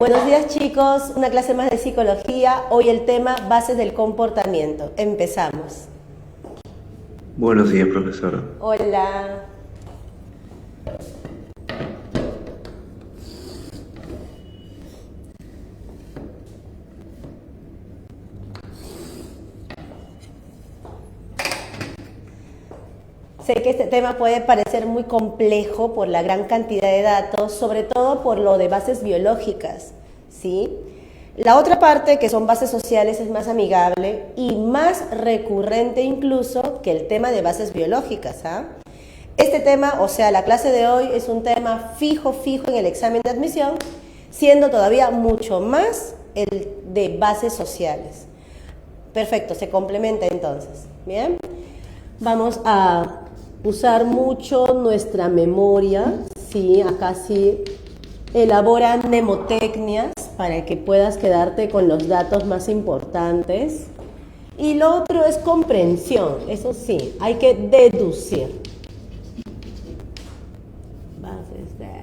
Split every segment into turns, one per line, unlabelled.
Buenos días chicos, una clase más de psicología. Hoy el tema bases del comportamiento. Empezamos.
Buenos días, profesora.
Hola. Sé que este tema puede parecer muy complejo por la gran cantidad de datos, sobre todo por lo de bases biológicas, ¿sí? La otra parte, que son bases sociales, es más amigable y más recurrente incluso que el tema de bases biológicas, ¿ah? Este tema, o sea, la clase de hoy es un tema fijo en el examen de admisión, siendo todavía mucho más el de bases sociales. Perfecto, se complementa entonces, ¿bien? Vamos a usar mucho nuestra memoria, ¿sí? Acá sí elaboran mnemotecnias para que puedas quedarte con los datos más importantes. Y lo otro es comprensión, eso sí, hay que deducir. Bases de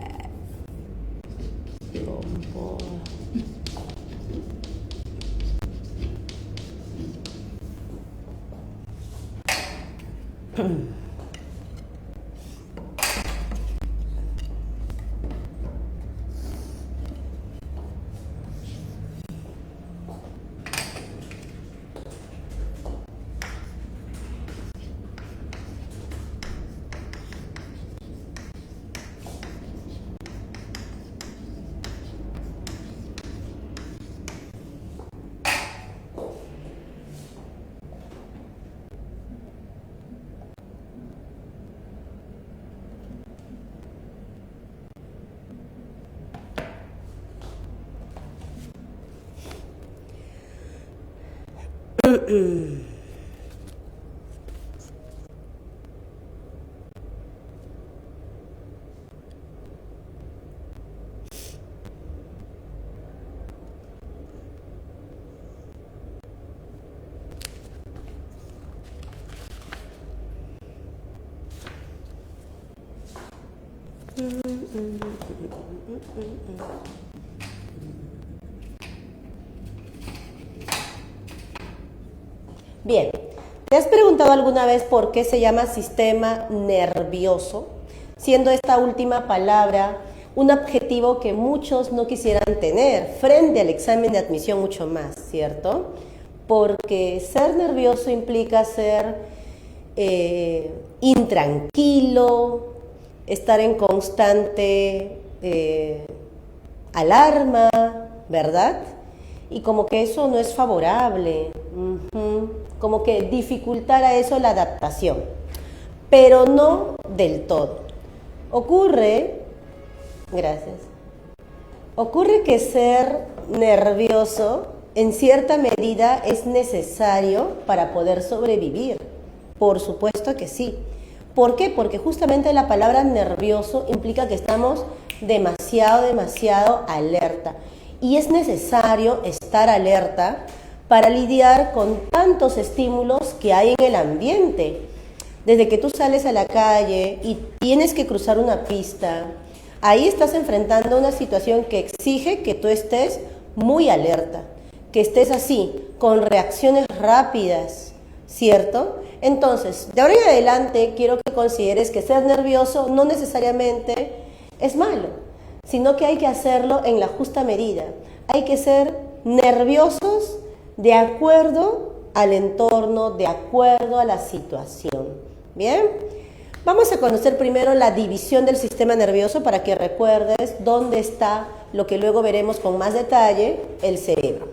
Bien, ¿te has preguntado alguna vez por qué se llama sistema nervioso? Siendo esta última palabra un adjetivo que muchos no quisieran tener frente al examen de admisión mucho más, ¿cierto? Porque ser nervioso implica ser intranquilo, estar en constante alarma, ¿verdad? Y como que eso no es favorable, como que dificultara eso la adaptación, pero no del todo. Ocurre que ser nervioso en cierta medida es necesario para poder sobrevivir. Por supuesto que sí. ¿Por qué? Porque justamente la palabra nervioso implica que estamos demasiado alerta. Y es necesario estar alerta para lidiar con tantos estímulos que hay en el ambiente. Desde que tú sales a la calle y tienes que cruzar una pista, ahí estás enfrentando una situación que exige que tú estés muy alerta, que estés así, con reacciones rápidas, ¿cierto? Entonces, de ahora en adelante quiero que consideres que ser nervioso no necesariamente es malo, sino que hay que hacerlo en la justa medida. Hay que ser nerviosos de acuerdo al entorno, de acuerdo a la situación. ¿Bien? Vamos a conocer primero la división del sistema nervioso para que recuerdes dónde está lo que luego veremos con más detalle, el cerebro.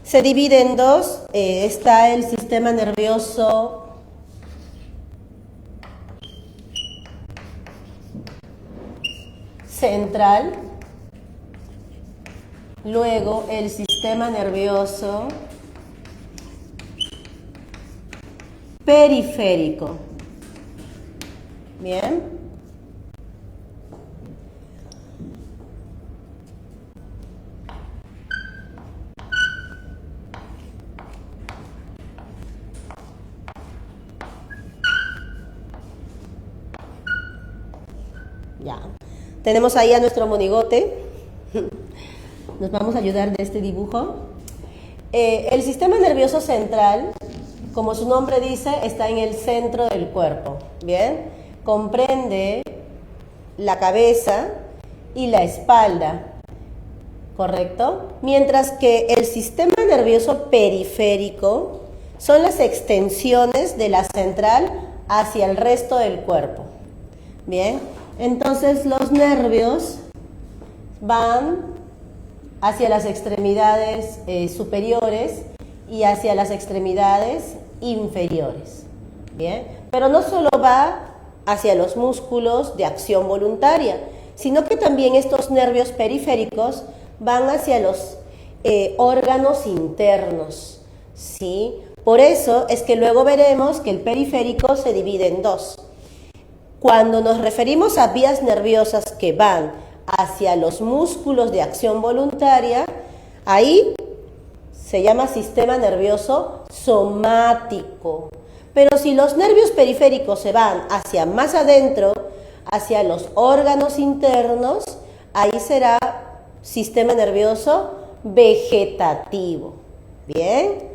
Se divide en dos, está el sistema nervioso central, luego el sistema nervioso periférico. Bien. Ya. Tenemos ahí a nuestro monigote. Nos vamos a ayudar de este dibujo. El sistema nervioso central, como su nombre dice, está en el centro del cuerpo. Bien. Comprende la cabeza y la espalda. ¿Correcto? Mientras que el sistema nervioso periférico son las extensiones de la central hacia el resto del cuerpo. Bien, entonces los nervios van hacia las extremidades superiores y hacia las extremidades inferiores. Bien, pero no solo va hacia los músculos de acción voluntaria, sino que también estos nervios periféricos van hacia los órganos internos, ¿sí? Por eso es que luego veremos que el periférico se divide en dos. Cuando nos referimos a vías nerviosas que van hacia los músculos de acción voluntaria, ahí se llama sistema nervioso somático. Pero si los nervios periféricos se van hacia más adentro, hacia los órganos internos, ahí será sistema nervioso vegetativo. Bien.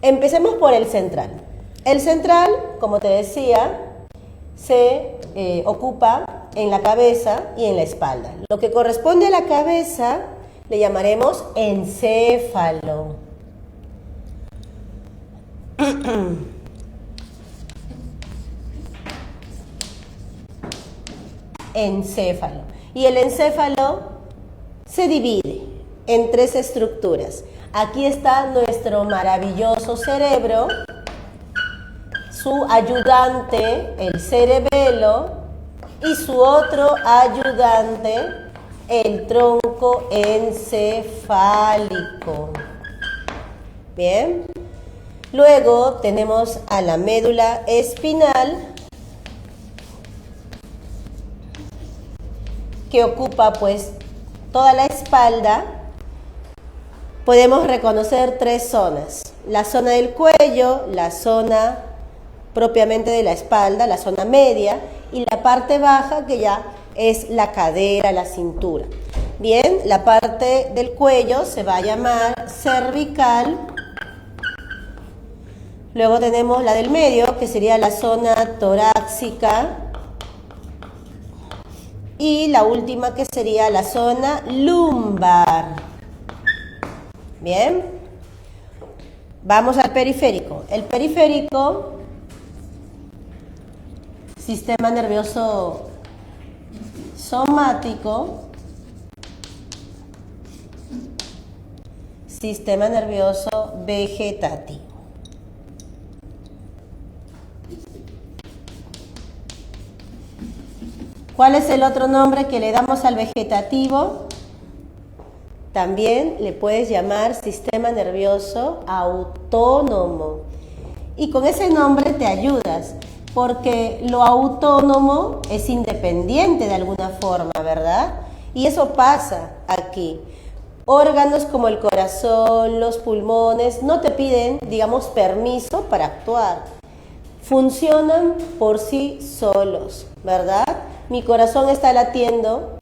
Empecemos por el central. El central, como te decía, se ocupa en la cabeza y en la espalda. Lo que corresponde a la cabeza le llamaremos encéfalo. Encéfalo. Y el encéfalo se divide en tres estructuras. Aquí está nuestro maravilloso cerebro, su ayudante, el cerebelo, y su otro ayudante, el tronco encefálico. Bien. Luego tenemos a la médula espinal, que ocupa pues toda la espalda. Podemos reconocer tres zonas: la zona del cuello, la zona propiamente de la espalda, la zona media, y la parte baja, que ya es la cadera, la cintura. Bien, la parte del cuello se va a llamar cervical. Luego tenemos la del medio, que sería la zona torácica. Y la última, que sería la zona lumbar. Bien, vamos al periférico. El periférico, sistema nervioso somático, sistema nervioso vegetativo. ¿Cuál es el otro nombre que le damos al vegetativo? También le puedes llamar sistema nervioso autónomo. Y con ese nombre te ayudas, porque lo autónomo es independiente de alguna forma, ¿verdad? Y eso pasa aquí. Órganos como el corazón, los pulmones, no te piden, digamos, permiso para actuar. Funcionan por sí solos, ¿verdad? Mi corazón está latiendo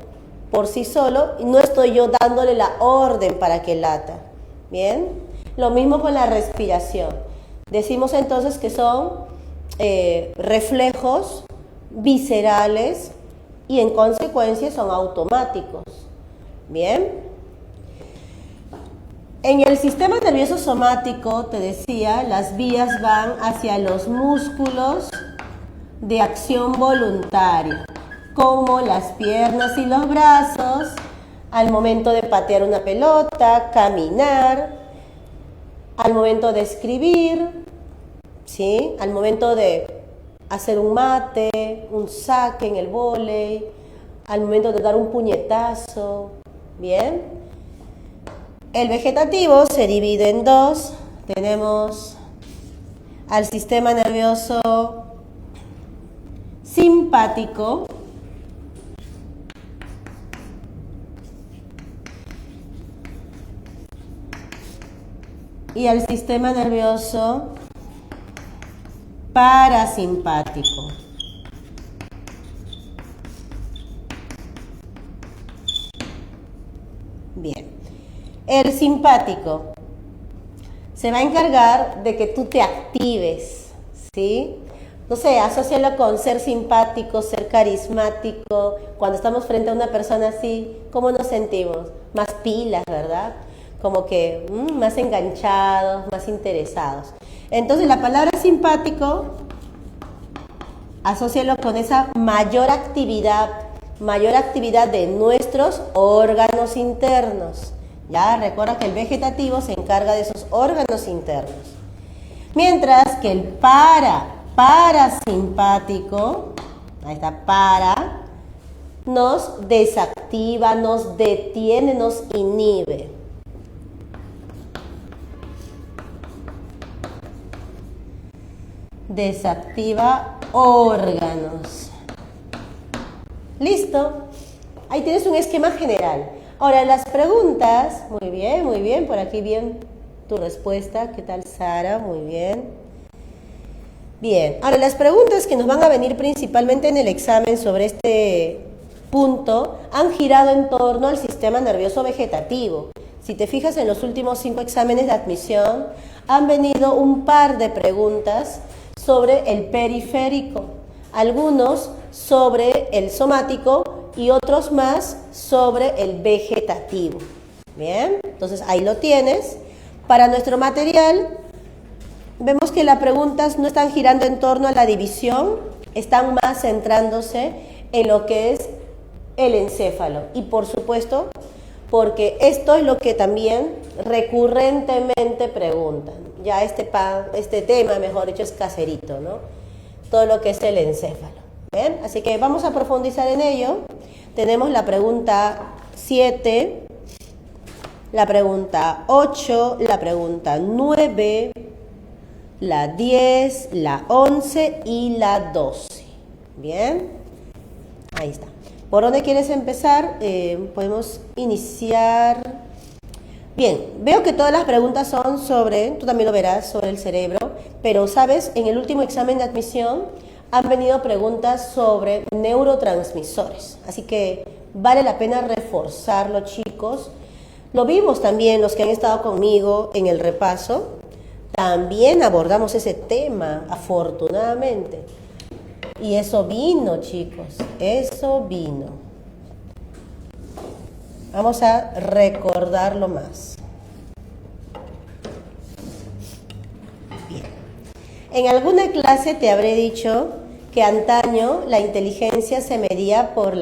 por sí solo y no estoy yo dándole la orden para que lata. ¿Bien? Lo mismo con la respiración. Decimos entonces que son reflejos viscerales y en consecuencia son automáticos. ¿Bien? En el sistema nervioso somático, te decía, las vías van hacia los músculos de acción voluntaria, como las piernas y los brazos, al momento de patear una pelota, caminar, al momento de escribir, ¿sí? Al momento de hacer un mate, un saque en el vóley, al momento de dar un puñetazo. ¿Bien? El vegetativo se divide en dos. Tenemos al sistema nervioso simpático y al sistema nervioso parasimpático. Bien. El simpático se va a encargar de que tú te actives, ¿sí? No sé, asócialo con ser simpático, ser carismático. Cuando estamos frente a una persona así, ¿cómo nos sentimos? Más pilas, ¿verdad? Como que más enganchados, más interesados. Entonces la palabra simpático, asócialo con esa mayor actividad de nuestros órganos internos. Ya, recuerda que el vegetativo se encarga de esos órganos internos. Mientras que el parasimpático, ahí está, nos desactiva, nos detiene, nos inhibe. Desactiva órganos. Listo. Ahí tienes un esquema general. Ahora las preguntas, muy bien, por aquí bien tu respuesta. ¿Qué tal, Sara? Muy bien. Bien, ahora las preguntas que nos van a venir principalmente en el examen sobre este punto han girado en torno al sistema nervioso vegetativo. Si te fijas en los últimos 5 exámenes de admisión, han venido un par de preguntas sobre el periférico, algunos sobre el somático y otros más sobre el vegetativo. Bien, entonces ahí lo tienes. Para nuestro material, vemos que las preguntas no están girando en torno a la división, están más centrándose en lo que es el encéfalo. Y por supuesto, porque esto es lo que también recurrentemente preguntan. Ya este tema, mejor dicho, es caserito, ¿no? Todo lo que es el encéfalo. ¿Bien? Así que vamos a profundizar en ello. Tenemos la pregunta 7, la pregunta 8, la pregunta 9, la 10, la 11 y la 12. Bien, ahí está. ¿Por dónde quieres empezar? Podemos iniciar. Bien, veo que todas las preguntas son sobre, tú también lo verás, sobre el cerebro, pero sabes, en el último examen de admisión han venido preguntas sobre neurotransmisores, así que vale la pena reforzarlo, chicos. Lo vimos también los que han estado conmigo en el repaso. También abordamos ese tema, afortunadamente. Y eso vino, chicos, eso vino. Vamos a recordarlo más. Bien. En alguna clase te habré dicho que antaño la inteligencia se medía por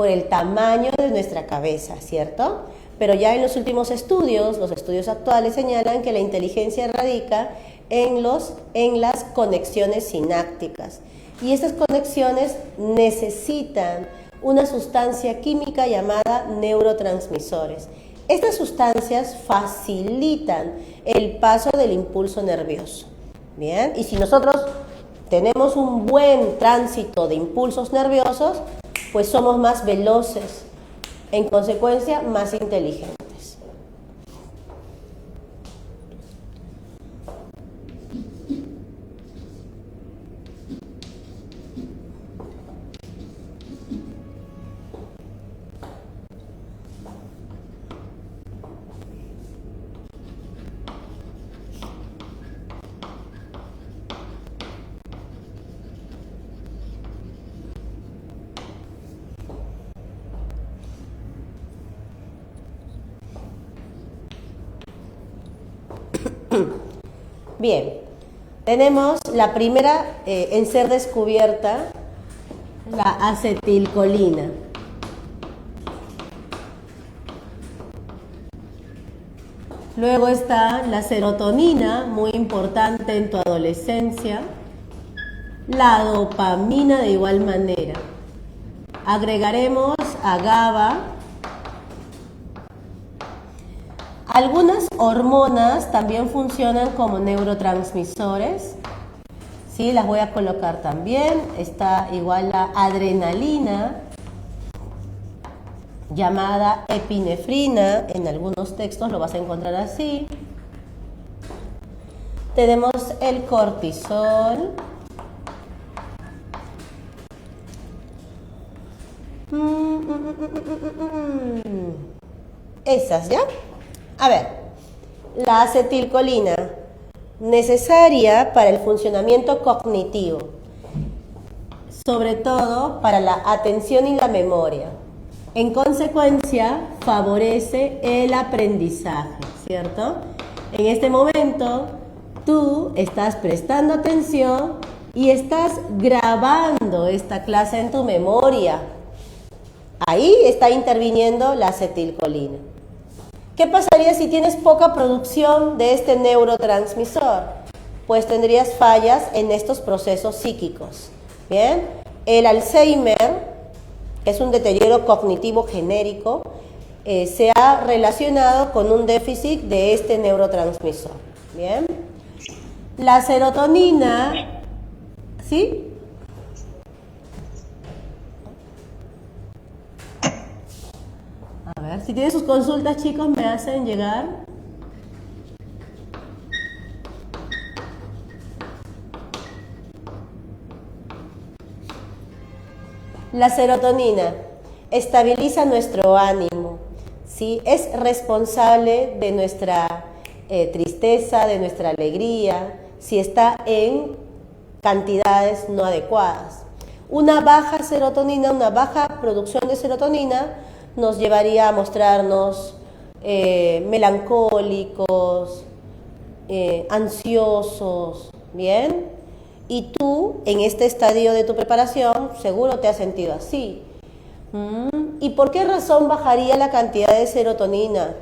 el tamaño de nuestra cabeza, ¿cierto? Pero ya en los últimos estudios, los estudios actuales señalan que la inteligencia radica en las conexiones sinápticas. Y estas conexiones necesitan una sustancia química llamada neurotransmisores. Estas sustancias facilitan el paso del impulso nervioso. Bien, y si nosotros tenemos un buen tránsito de impulsos nerviosos, pues somos más veloces, en consecuencia más inteligentes. Bien, tenemos la primera en ser descubierta, la acetilcolina. Luego está la serotonina, muy importante en tu adolescencia. La dopamina de igual manera. Agregaremos a GABA. Algunas hormonas también funcionan como neurotransmisores. Sí, las voy a colocar también. Está igual la adrenalina, llamada epinefrina. En algunos textos lo vas a encontrar así. Tenemos el cortisol. Esas, ¿ya? A ver, la acetilcolina, necesaria para el funcionamiento cognitivo, sobre todo para la atención y la memoria. En consecuencia, favorece el aprendizaje, ¿cierto? En este momento, tú estás prestando atención y estás grabando esta clase en tu memoria. Ahí está interviniendo la acetilcolina. ¿Qué pasaría si tienes poca producción de este neurotransmisor? Pues tendrías fallas en estos procesos psíquicos. Bien, el Alzheimer es un deterioro cognitivo genérico, se ha relacionado con un déficit de este neurotransmisor. Bien, la serotonina, ¿sí? A ver, si tienen sus consultas, chicos, me hacen llegar. La serotonina estabiliza nuestro ánimo, ¿sí? Es responsable de nuestra tristeza, de nuestra alegría, si está en cantidades no adecuadas. Una baja serotonina, una baja producción de serotonina nos llevaría a mostrarnos melancólicos, ansiosos, ¿bien? Y tú, en este estadio de tu preparación, seguro te has sentido así. ¿Y por qué razón bajaría la cantidad de serotonina?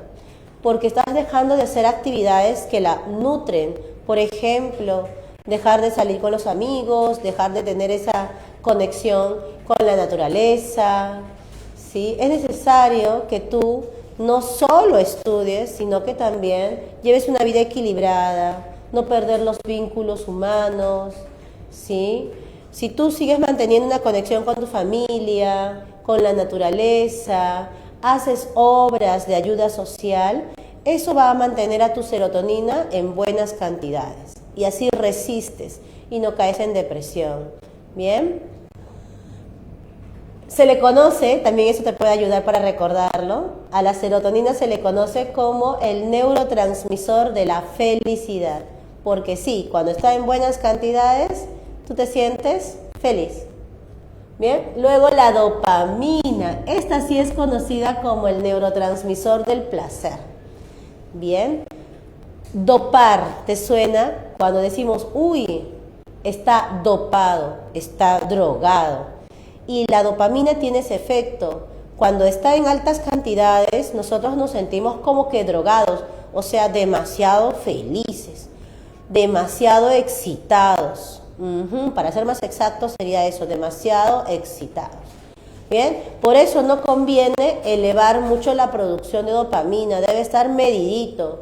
Porque estás dejando de hacer actividades que la nutren. Por ejemplo, dejar de salir con los amigos, dejar de tener esa conexión con la naturaleza, ¿sí? Es necesario que tú no solo estudies, sino que también lleves una vida equilibrada, no perder los vínculos humanos, ¿sí? Si tú sigues manteniendo una conexión con tu familia, con la naturaleza, haces obras de ayuda social, eso va a mantener a tu serotonina en buenas cantidades y así resistes y no caes en depresión. ¿Bien? Se le conoce, también eso te puede ayudar para recordarlo, a la serotonina se le conoce como el neurotransmisor de la felicidad, porque sí, cuando está en buenas cantidades, tú te sientes feliz. Bien, luego la dopamina, esta sí es conocida como el neurotransmisor del placer. Bien, dopar, ¿te suena? Cuando decimos, uy, está dopado, está drogado. Y la dopamina tiene ese efecto. Cuando está en altas cantidades, nosotros nos sentimos como que drogados, o sea, demasiado felices, demasiado excitados. Para ser más exacto sería eso, demasiado excitados. Bien, por eso no conviene elevar mucho la producción de dopamina, debe estar medidito.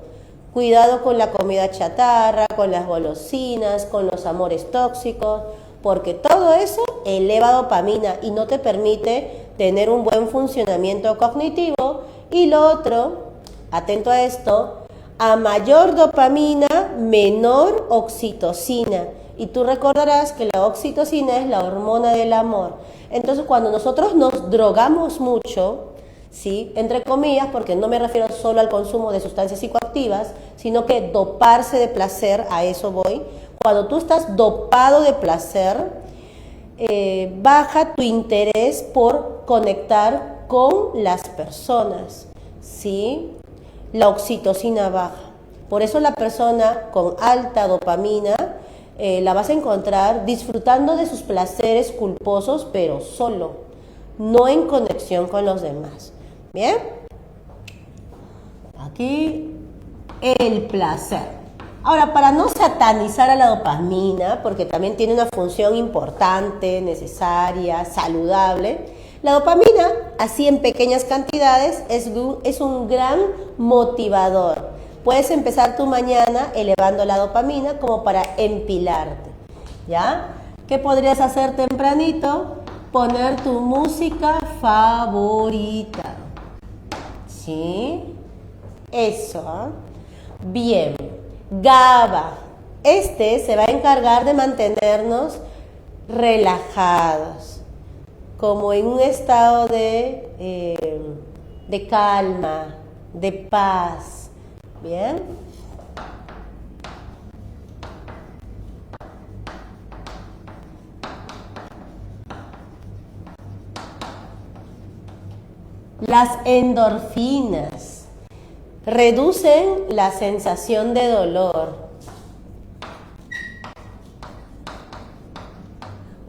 Cuidado con la comida chatarra, con las golosinas, con los amores tóxicos, porque todo eso eleva dopamina y no te permite tener un buen funcionamiento cognitivo. Y lo otro, atento a esto, a mayor dopamina, menor oxitocina. Y tú recordarás que la oxitocina es la hormona del amor. Entonces, cuando nosotros nos drogamos mucho, ¿sí? Entre comillas, porque no me refiero solo al consumo de sustancias psicoactivas, sino que doparse de placer, a eso voy. Cuando tú estás dopado de placer, baja tu interés por conectar con las personas, ¿sí? La oxitocina baja. Por eso la persona con alta dopamina la vas a encontrar disfrutando de sus placeres culposos, pero solo, no en conexión con los demás. ¿Bien? Aquí el placer. Ahora, para no satanizar a la dopamina, porque también tiene una función importante, necesaria, saludable, la dopamina, así en pequeñas cantidades, es un gran motivador. Puedes empezar tu mañana elevando la dopamina como para empilarte, ¿ya? ¿Qué podrías hacer tempranito? Poner tu música favorita, ¿sí? Eso, ¿eh? Bien, GABA. Este se va a encargar de mantenernos relajados. como en un estado de calma, de paz. ¿Bien? Las endorfinas reducen la sensación de dolor.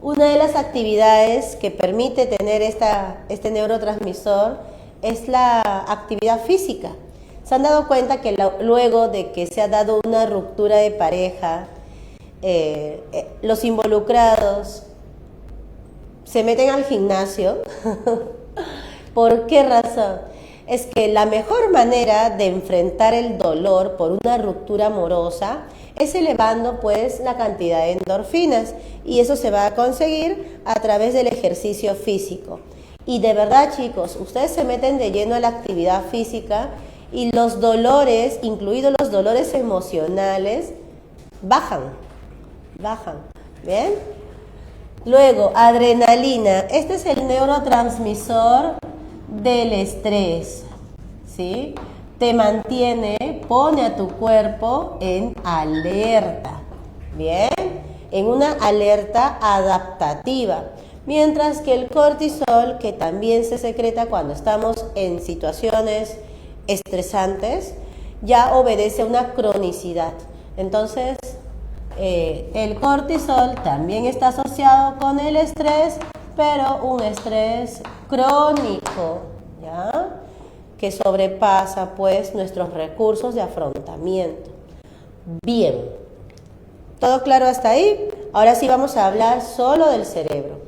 Una de las actividades que permite tener este neurotransmisor es la actividad física. ¿Se han dado cuenta que luego de que se ha dado una ruptura de pareja, los involucrados se meten al gimnasio? ¿Por qué razón? Es que la mejor manera de enfrentar el dolor por una ruptura amorosa es elevando pues la cantidad de endorfinas, y eso se va a conseguir a través del ejercicio físico. Y de verdad, chicos, ustedes se meten de lleno a la actividad física y los dolores, incluidos los dolores emocionales, bajan. ¿Bien? Luego, adrenalina. Este es el neurotransmisor del estrés, ¿sí? Te mantiene, pone a tu cuerpo en alerta, ¿bien? En una alerta adaptativa. Mientras que el cortisol, que también se secreta cuando estamos en situaciones estresantes, ya obedece a una cronicidad. Entonces, el cortisol también está asociado con el estrés, pero un estrés crónico, ¿ya? Que sobrepasa pues nuestros recursos de afrontamiento. Bien, ¿todo claro hasta ahí? Ahora sí vamos a hablar solo del cerebro.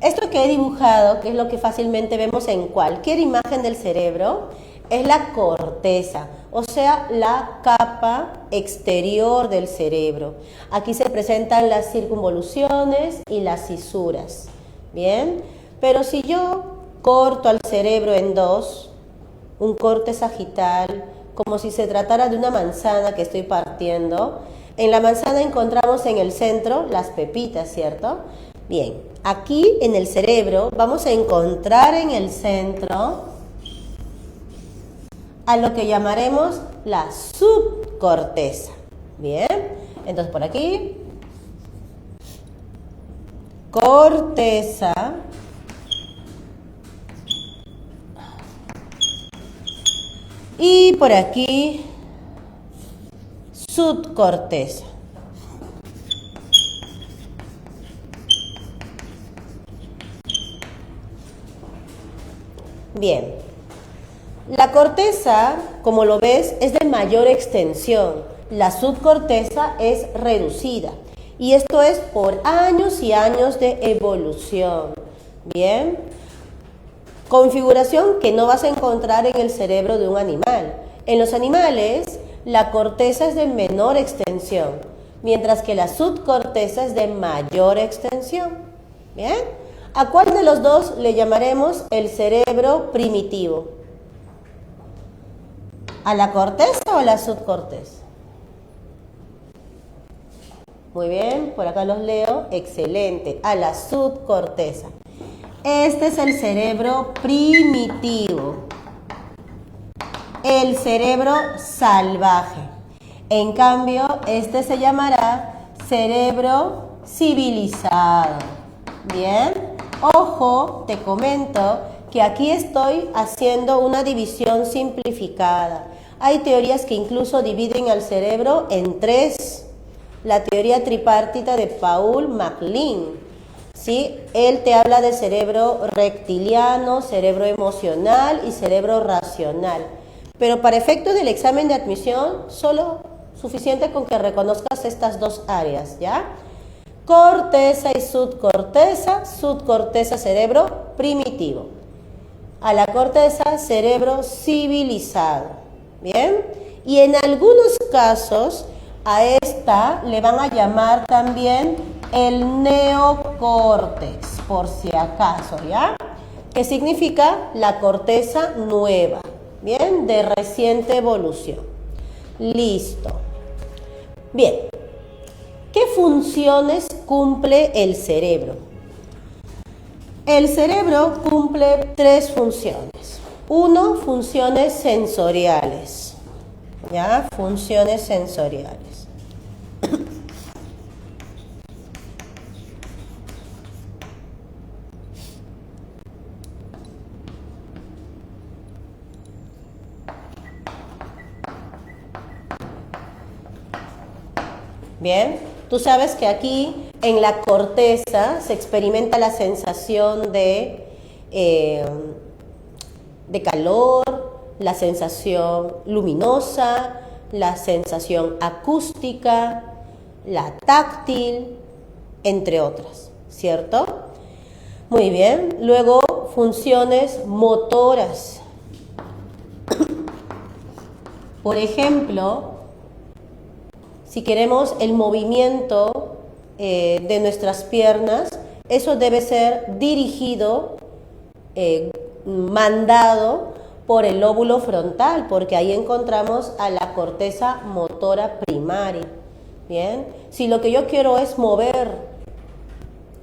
Esto que he dibujado, que es lo que fácilmente vemos en cualquier imagen del cerebro, es la corteza, o sea, la capa exterior del cerebro. Aquí se presentan las circunvoluciones y las cisuras, ¿bien? Pero si yo corto al cerebro en dos, un corte sagital, como si se tratara de una manzana que estoy partiendo, en la manzana encontramos en el centro las pepitas, ¿cierto? Bien, aquí en el cerebro vamos a encontrar en el centro a lo que llamaremos la subcorteza. Bien, entonces por aquí, corteza, y por aquí, subcorteza. Bien, la corteza, como lo ves, es de mayor extensión. La subcorteza es reducida. Y esto es por años y años de evolución. Bien, configuración que no vas a encontrar en el cerebro de un animal. En los animales, la corteza es de menor extensión, mientras que la subcorteza es de mayor extensión. Bien. ¿A cuál de los dos le llamaremos el cerebro primitivo? ¿A la corteza o a la subcorteza? Muy bien, por acá los leo. Excelente. A la subcorteza. Este es el cerebro primitivo. El cerebro salvaje. En cambio, este se llamará cerebro civilizado. Bien. Ojo, te comento que aquí estoy haciendo una división simplificada. Hay teorías que incluso dividen al cerebro en tres. La teoría tripartita de Paul MacLean, ¿sí? Él te habla de cerebro reptiliano, cerebro emocional y cerebro racional. Pero para efectos del examen de admisión, solo suficiente con que reconozcas estas dos áreas, ¿ya? Corteza y subcorteza, cerebro primitivo. A la corteza, cerebro civilizado. ¿Bien? Y en algunos casos A esta le van a llamar también el neocórtex, por si acaso, ¿ya? Que significa la corteza nueva, ¿bien? De reciente evolución. Listo. Bien. ¿Qué funciones cumple el cerebro? El cerebro cumple 3 funciones. 1, funciones sensoriales. ¿Ya? Funciones sensoriales. Bien, tú sabes que aquí en la corteza se experimenta la sensación de calor, la sensación luminosa, la sensación acústica, la táctil, entre otras, ¿cierto? Muy bien, luego funciones motoras. Por ejemplo, si queremos el movimiento de nuestras piernas, eso debe ser dirigido, mandado por el lóbulo frontal, porque ahí encontramos a la corteza motora primaria. Bien, si lo que yo quiero es mover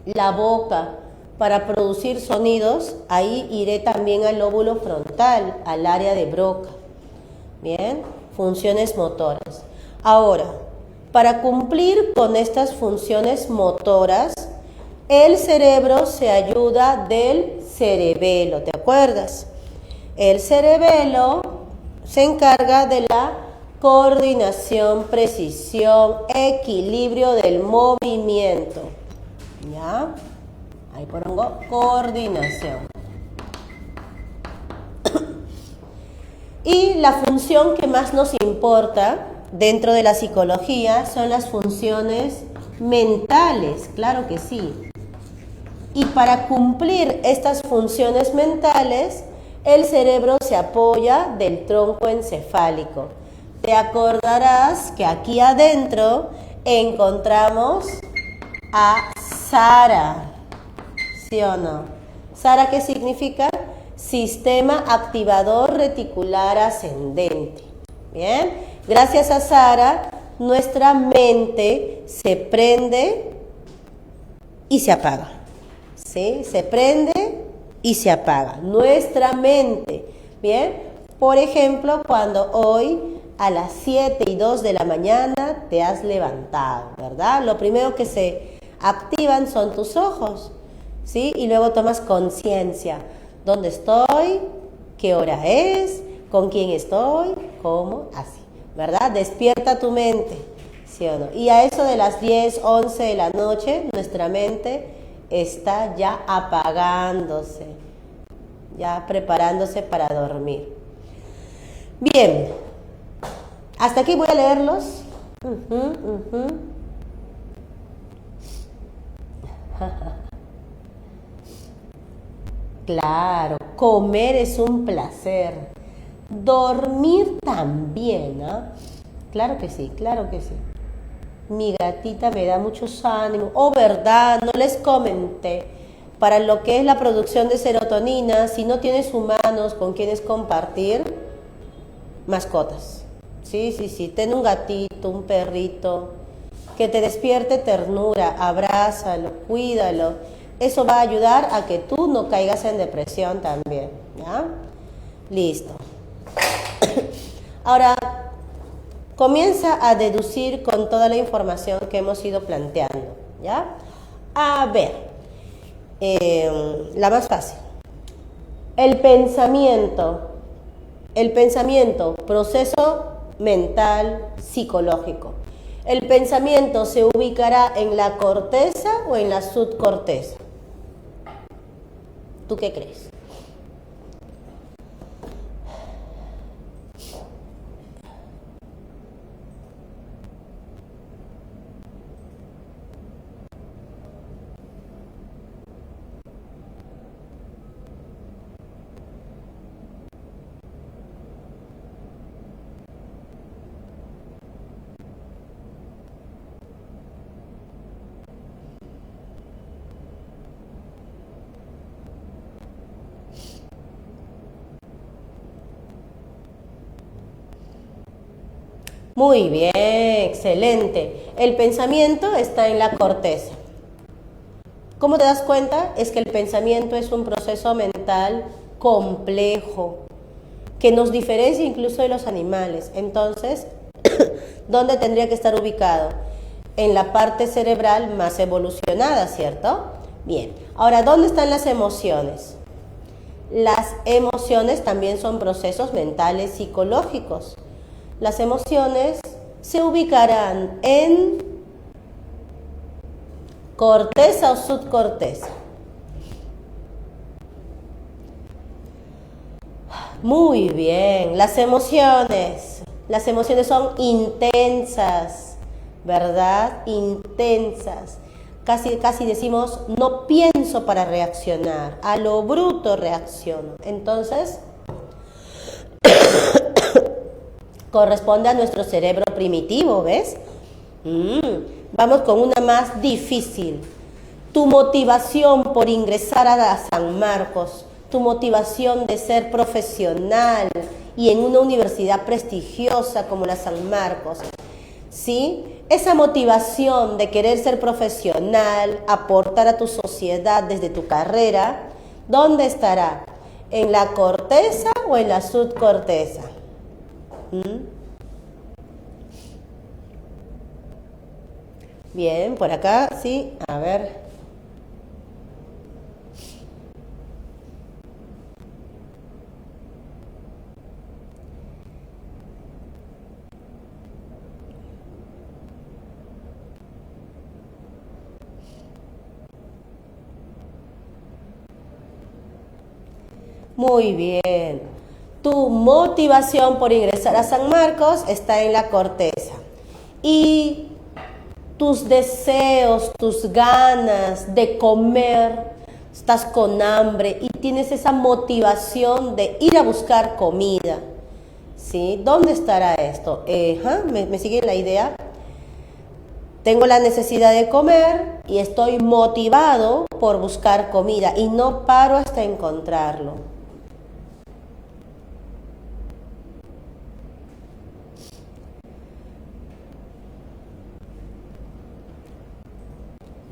la boca para producir sonidos, ahí iré también al lóbulo frontal, al área de Broca. Bien, funciones motoras. Ahora, para cumplir con estas funciones motoras, el cerebro se ayuda del cerebelo, ¿te acuerdas? El cerebelo se encarga de la coordinación, precisión, equilibrio del movimiento. ¿Ya? Ahí pongo coordinación. Y la función que más nos importa dentro de la psicología son las funciones mentales, claro que sí. Y para cumplir estas funciones mentales, el cerebro se apoya del tronco encefálico. Te acordarás que aquí adentro encontramos a Sara, ¿sí o no? ¿Sara qué significa? Sistema activador reticular ascendente. Bien, gracias a Sara, nuestra mente se prende y se apaga. ¿Sí? Se prende y se apaga. Nuestra mente. Bien, por ejemplo, cuando hoy a las 7:02 de la mañana te has levantado, ¿verdad? Lo primero que se activan son tus ojos, ¿sí? Y luego tomas conciencia. ¿Dónde estoy? ¿Qué hora es? ¿Con quién estoy? ¿Cómo? Así, ¿verdad? Despierta tu mente, ¿sí o no? Y a eso de las 10, 11 de la noche, nuestra mente está ya apagándose, ya preparándose para dormir. Bien, hasta aquí voy a leerlos. Claro, comer es un placer. Dormir también, ¿no? Claro que sí, claro que sí. Mi gatita me da muchos ánimos. Oh, verdad, no les comenté. Para lo que es la producción de serotonina, si no tienes humanos con quienes compartir, mascotas. Sí, sí, sí. Ten un gatito, un perrito, que te despierte ternura, abrázalo, cuídalo. Eso va a ayudar a que tú no caigas en depresión también, ¿ya? Listo. Ahora, comienza a deducir con toda la información que hemos ido planteando, ¿ya? A ver, la más fácil. El pensamiento, proceso mental, psicológico. ¿El pensamiento se ubicará en la corteza o en la subcorteza? ¿Tú qué crees? Muy bien, excelente. El pensamiento está en la corteza. ¿Cómo te das cuenta? Es que el pensamiento es un proceso mental complejo que nos diferencia incluso de los animales. Entonces, ¿dónde tendría que estar ubicado? En la parte cerebral más evolucionada, ¿cierto? Bien. Ahora, ¿dónde están las emociones? Las emociones también son procesos mentales psicológicos. Las emociones se ubicarán en corteza o subcorteza. Muy bien, las emociones son intensas, ¿verdad? Intensas. Casi decimos, no pienso para reaccionar, a lo bruto reacciono. Entonces, corresponde a nuestro cerebro primitivo, ¿ves? Vamos con una más difícil. Tu motivación por ingresar a San Marcos, tu motivación de ser profesional y en una universidad prestigiosa como la San Marcos, ¿sí? Esa motivación de querer ser profesional, aportar a tu sociedad desde tu carrera, ¿dónde estará? ¿En la corteza o en la subcorteza? Bien, por acá, sí, a ver. Muy bien. Tu motivación por ingresar a San Marcos está en la corteza. Y tus deseos, tus ganas de comer, estás con hambre y tienes esa motivación de ir a buscar comida, ¿sí? ¿Dónde estará esto? ¿Me sigue la idea? Tengo la necesidad de comer y estoy motivado por buscar comida y no paro hasta encontrarlo.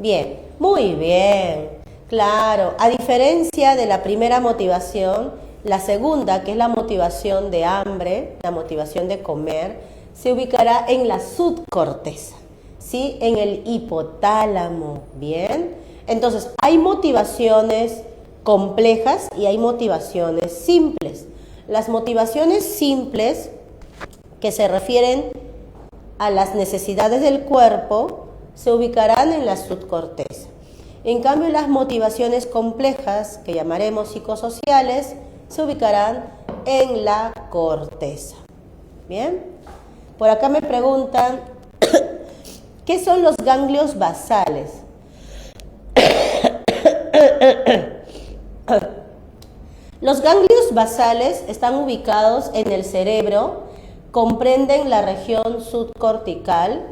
Bien, muy bien, claro. A diferencia de la primera motivación, la segunda, que es la motivación de hambre, la motivación de comer, se ubicará en la subcorteza, ¿sí? En el hipotálamo, ¿bien? Entonces, hay motivaciones complejas y hay motivaciones simples. Las motivaciones simples, que se refieren a las necesidades del cuerpo, se ubicarán en la subcorteza. En cambio, las motivaciones complejas, que llamaremos psicosociales, se ubicarán en la corteza. ¿Bien? Por acá me preguntan, ¿qué son los ganglios basales? Los ganglios basales están ubicados en el cerebro, comprenden la región subcortical,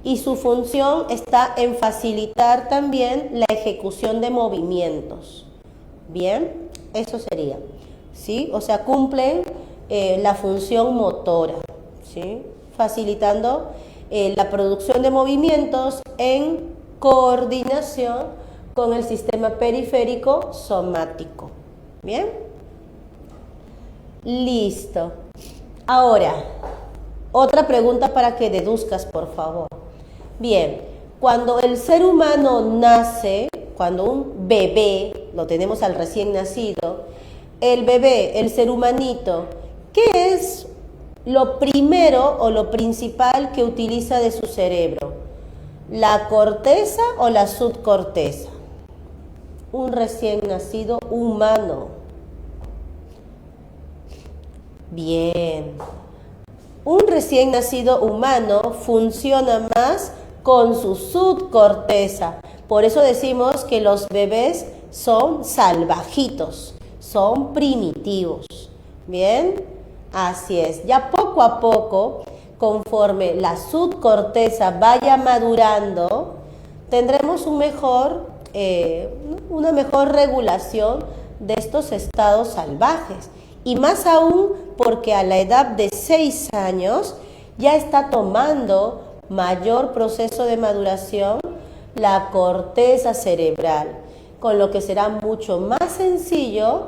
y su función está en facilitar también la ejecución de movimientos. Bien, eso sería, ¿sí? O sea, cumplen la función motora, ¿sí? Facilitando la producción de movimientos en coordinación con el sistema periférico somático. Bien, listo. Ahora, otra pregunta para que deduzcas, por favor. Bien, cuando el ser humano nace, cuando un bebé, lo tenemos al recién nacido, el bebé, el ser humanito, ¿qué es lo primero o lo principal que utiliza de su cerebro? ¿La corteza o la subcorteza? Un recién nacido humano. Bien. Un recién nacido humano funciona más con su subcorteza. Por eso decimos que los bebés son salvajitos, son primitivos. ¿Bien? Así es. Ya poco a poco, conforme la subcorteza vaya madurando, tendremos una mejor regulación de estos estados salvajes. Y más aún porque a la edad de 6 años ya está tomando mayor proceso de maduración la corteza cerebral, con lo que será mucho más sencillo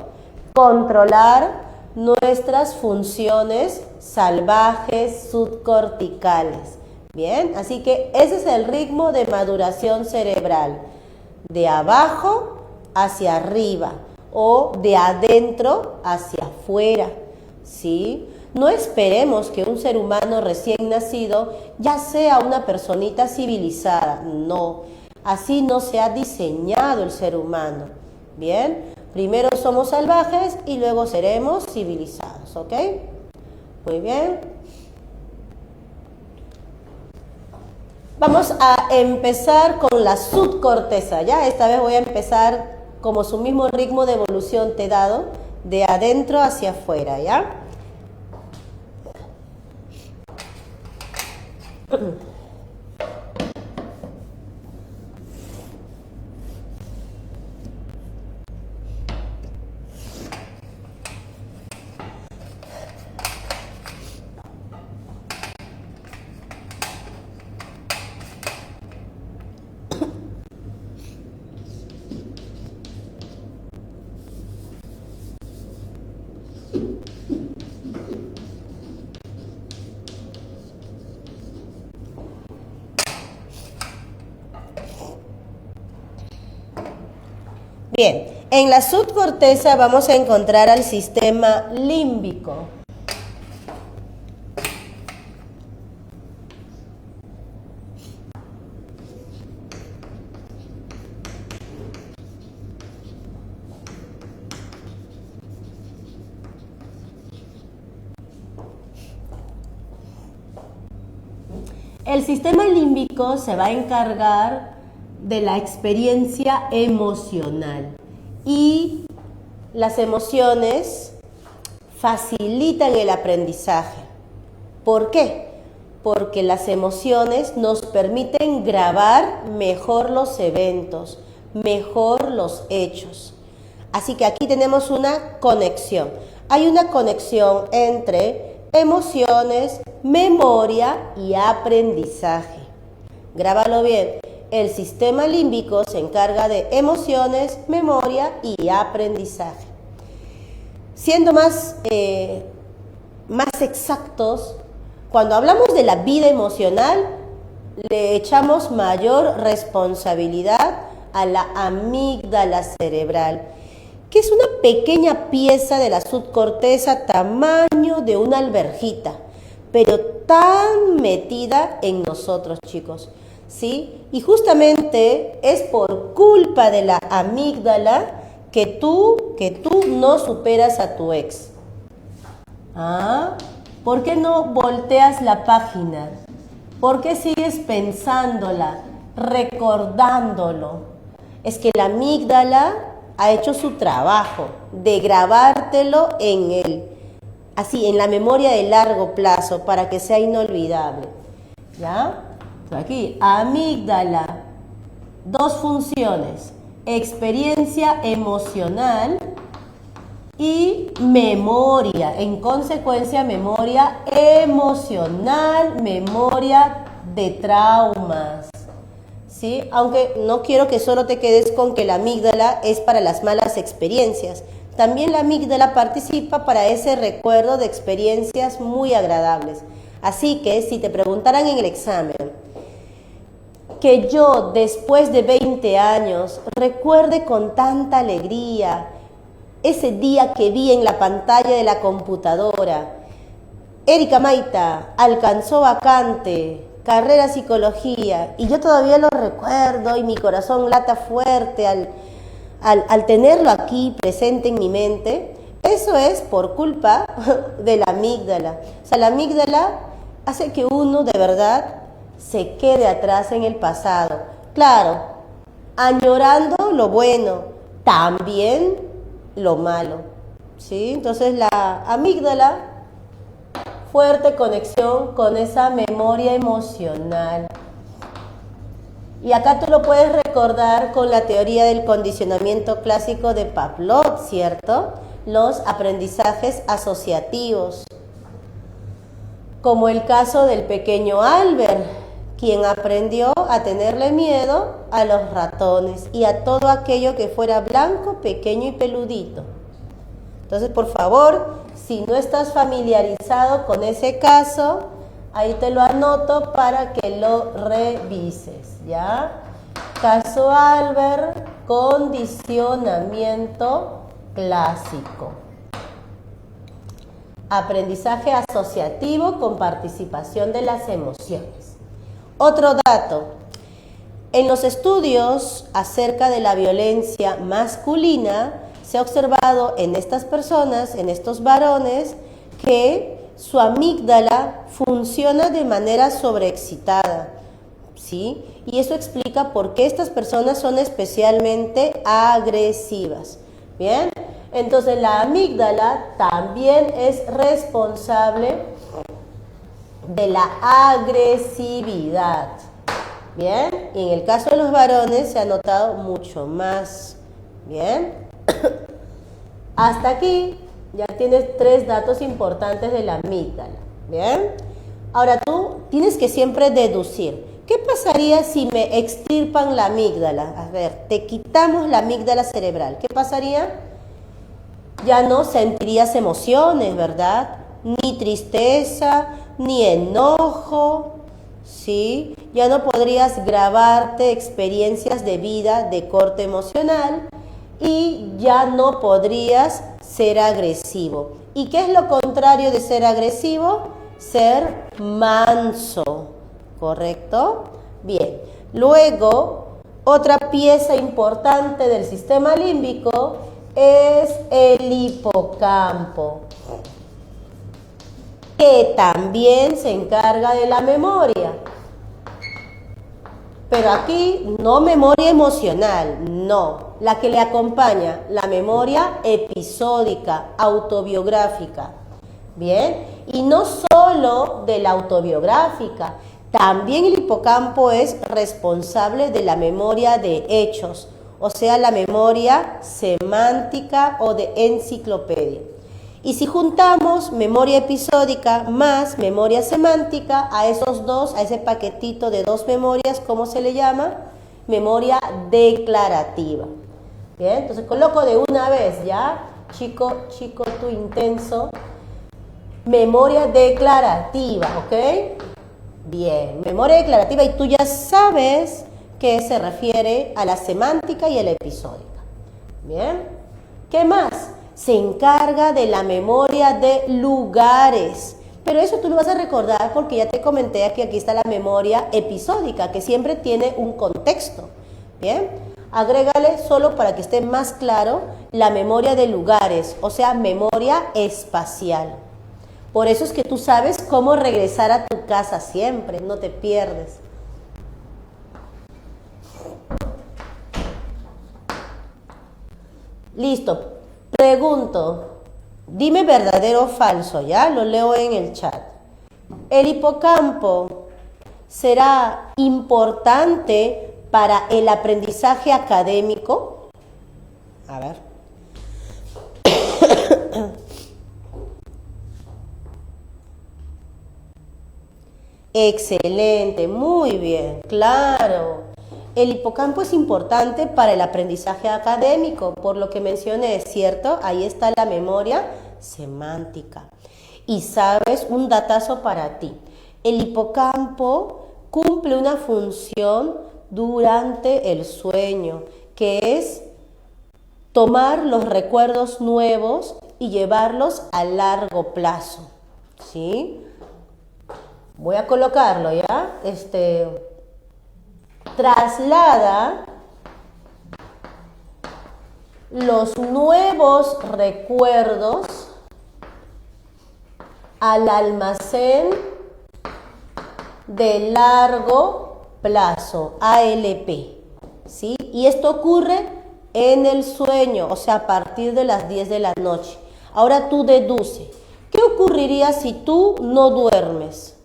controlar nuestras funciones salvajes subcorticales. Bien, así que ese es el ritmo de maduración cerebral, de abajo hacia arriba o de adentro hacia afuera, ¿sí? No esperemos que un ser humano recién nacido ya sea una personita civilizada, no, así no se ha diseñado el ser humano, ¿bien? Primero somos salvajes y luego seremos civilizados, ¿ok? Muy bien. Vamos a empezar con la subcorteza, ¿ya? Esta vez voy a empezar como su mismo ritmo de evolución te he dado, de adentro hacia afuera, ¿ya? Bien, en la subcorteza vamos a encontrar al sistema límbico. El sistema límbico se va a encargar de la experiencia emocional y las emociones facilitan el aprendizaje. ¿Por qué? Porque las emociones nos permiten grabar mejor los eventos, mejor los hechos. Así que aquí tenemos una conexión. Hay una conexión entre emociones, memoria y aprendizaje. Grábalo bien. El sistema límbico se encarga de emociones, memoria y aprendizaje. Siendo más exactos, cuando hablamos de la vida emocional, le echamos mayor responsabilidad a la amígdala cerebral, que es una pequeña pieza de la subcorteza tamaño de una alverjita, pero tan metida en nosotros, chicos, ¿sí? Y justamente es por culpa de la amígdala que tú no superas a tu ex. ¿Ah? ¿Por qué no volteas la página? ¿Por qué sigues pensándola, recordándolo? Es que la amígdala ha hecho su trabajo de grabártelo en la memoria de largo plazo para que sea inolvidable. ¿Ya? Aquí, amígdala, dos funciones, experiencia emocional y memoria, en consecuencia memoria emocional, memoria de traumas, ¿sí? Aunque no quiero que solo te quedes con que la amígdala es para las malas experiencias, también la amígdala participa para ese recuerdo de experiencias muy agradables. Así que si te preguntaran en el examen, que yo después de 20 años recuerde con tanta alegría ese día que vi en la pantalla de la computadora, Erika Maita alcanzó vacante, carrera psicología, y yo todavía lo recuerdo y mi corazón lata fuerte al tenerlo aquí presente en mi mente. Eso es por culpa de la amígdala. O sea, la amígdala hace que uno de verdad se quede atrás en el pasado. Claro, añorando lo bueno, también lo malo, ¿sí? Entonces la amígdala, fuerte conexión con esa memoria emocional. Y acá tú lo puedes recordar con la teoría del condicionamiento clásico de Pavlov, ¿cierto? Los aprendizajes asociativos. Como el caso del pequeño Albert, quien aprendió a tenerle miedo a los ratones y a todo aquello que fuera blanco, pequeño y peludito. Entonces, por favor, si no estás familiarizado con ese caso, ahí te lo anoto para que lo revises, ¿ya? Caso Albert, condicionamiento clásico. Aprendizaje asociativo con participación de las emociones. Otro dato. En los estudios acerca de la violencia masculina, se ha observado en estas personas, en estos varones, que su amígdala funciona de manera sobreexcitada, ¿sí? Y eso explica por qué estas personas son especialmente agresivas. ¿Bien? Entonces la amígdala también es responsable de la agresividad. ¿Bien? Y en el caso de los varones se ha notado mucho más. ¿Bien? Hasta aquí ya tienes 3 datos importantes de la amígdala. ¿Bien? Ahora tú tienes que siempre deducir. ¿Qué pasaría si me extirpan la amígdala? A ver, te quitamos la amígdala cerebral. ¿Qué pasaría? Ya no sentirías emociones, ¿verdad? Ni tristeza, ni enojo, ¿sí? Ya no podrías grabarte experiencias de vida de corte emocional y ya no podrías ser agresivo. ¿Y qué es lo contrario de ser agresivo? Ser manso, ¿correcto? Bien, luego otra pieza importante del sistema límbico es el hipocampo, que también se encarga de la memoria. Pero aquí no memoria emocional, no. La que le acompaña, la memoria episódica, autobiográfica. Bien, y no solo de la autobiográfica, también el hipocampo es responsable de la memoria de hechos, o sea, la memoria semántica o de enciclopedia. Y si juntamos memoria episódica más memoria semántica, a esos dos, a ese paquetito de 2 memorias, ¿cómo se le llama? Memoria declarativa. Bien, entonces coloco de una vez, ¿ya? Chico, tú intenso. Memoria declarativa, ¿ok? Bien, memoria declarativa, y tú ya sabes que se refiere a la semántica y a la episódica. Bien, ¿qué más? Se encarga de la memoria de lugares, pero eso tú lo vas a recordar porque ya te comenté que aquí está la memoria episódica, que siempre tiene un contexto. Bien, agrégale solo para que esté más claro la memoria de lugares, o sea, memoria espacial. Por eso es que tú sabes cómo regresar a tu casa siempre, no te pierdes. Listo. Pregunto, dime verdadero o falso, ¿ya? Lo leo en el chat. ¿El hipocampo será importante para el aprendizaje académico? A ver. Excelente, muy bien, claro. El hipocampo es importante para el aprendizaje académico, por lo que mencioné, ¿cierto? Ahí está la memoria semántica. Y sabes, un datazo para ti. El hipocampo cumple una función durante el sueño, que es tomar los recuerdos nuevos y llevarlos a largo plazo, ¿sí? Voy a colocarlo, ¿ya? Traslada los nuevos recuerdos al almacén de largo plazo, ALP, ¿sí? Y esto ocurre en el sueño, o sea, a partir de las 10 de la noche. Ahora tú deduce, ¿qué ocurriría si tú no duermes?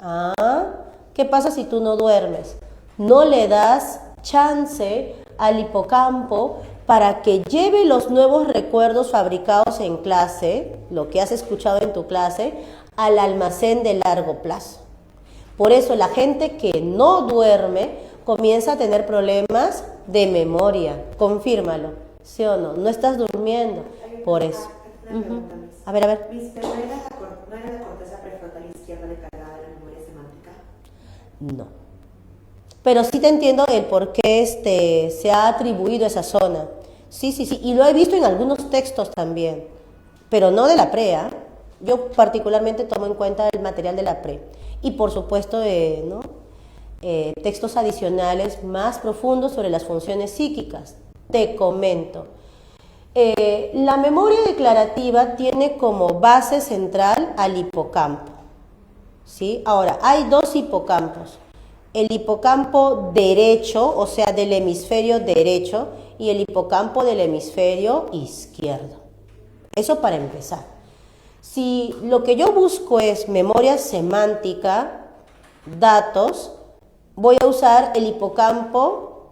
¿Qué pasa si tú no duermes? No le das chance al hipocampo para que lleve los nuevos recuerdos fabricados en clase, lo que has escuchado en tu clase, al almacén de largo plazo. Por eso la gente que no duerme comienza a tener problemas de memoria. Confírmalo, ¿sí o no? No estás durmiendo, por eso. A ver, a ver.
¿No era la corteza prefrontal izquierda encargada de la memoria semántica?
No. Pero sí te entiendo el por qué se ha atribuido esa zona. Sí, sí, sí. Y lo he visto en algunos textos también. Pero no de la PRE, ¿eh? Yo particularmente tomo en cuenta el material de la PRE. Y por supuesto, textos adicionales más profundos sobre las funciones psíquicas. Te comento. La memoria declarativa tiene como base central al hipocampo, ¿sí? Ahora, hay dos hipocampos. El hipocampo derecho, o sea, del hemisferio derecho, y el hipocampo del hemisferio izquierdo. Eso para empezar. Si lo que yo busco es memoria semántica, datos, voy a usar el hipocampo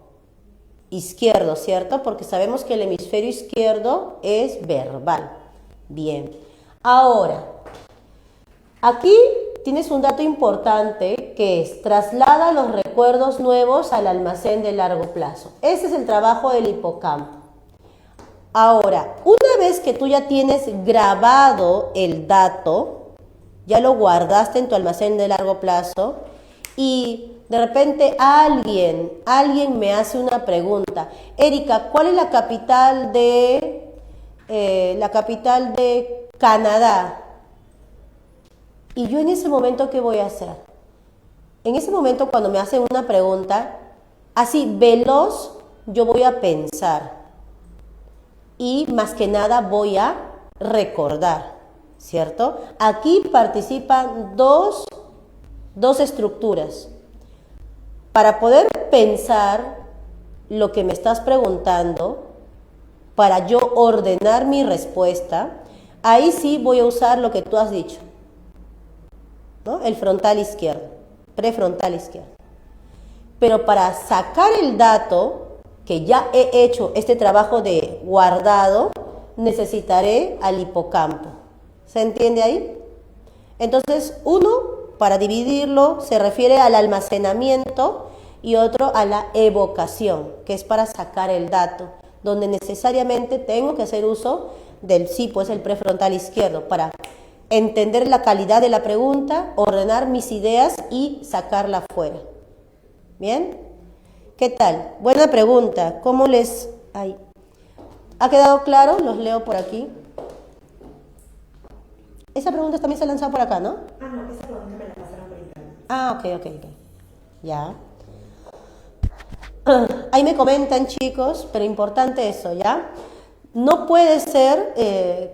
izquierdo, ¿cierto? Porque sabemos que el hemisferio izquierdo es verbal. Bien. Ahora, aquí tienes un dato importante que es traslada los recuerdos nuevos al almacén de largo plazo. Ese es el trabajo del hipocampo. Ahora, una vez que tú ya tienes grabado el dato, ya lo guardaste en tu almacén de largo plazo y de repente alguien me hace una pregunta. Erika, ¿cuál es la capital de Canadá? Y yo en ese momento, ¿qué voy a hacer? En ese momento, cuando me hacen una pregunta, así veloz, yo voy a pensar. Y más que nada voy a recordar, ¿cierto? Aquí participan dos estructuras. Para poder pensar lo que me estás preguntando, para yo ordenar mi respuesta, ahí sí voy a usar lo que tú has dicho, ¿no? El frontal izquierdo, prefrontal izquierdo. Pero para sacar el dato, que ya he hecho este trabajo de guardado, necesitaré al hipocampo. ¿Se entiende ahí? Entonces, uno, para dividirlo, se refiere al almacenamiento y otro a la evocación, que es para sacar el dato, donde necesariamente tengo que hacer uso del el prefrontal izquierdo, para entender la calidad de la pregunta, ordenar mis ideas y sacarla fuera. ¿Bien? ¿Qué tal? Buena pregunta. ¿Cómo les...? ¿Ha quedado claro? Los leo por aquí. Esa pregunta también se ha lanzado por acá, ¿no?
No, esa pregunta me la pasaron por internet.
Ok. Ya. Ahí me comentan, chicos, pero importante eso, ¿ya? No puede ser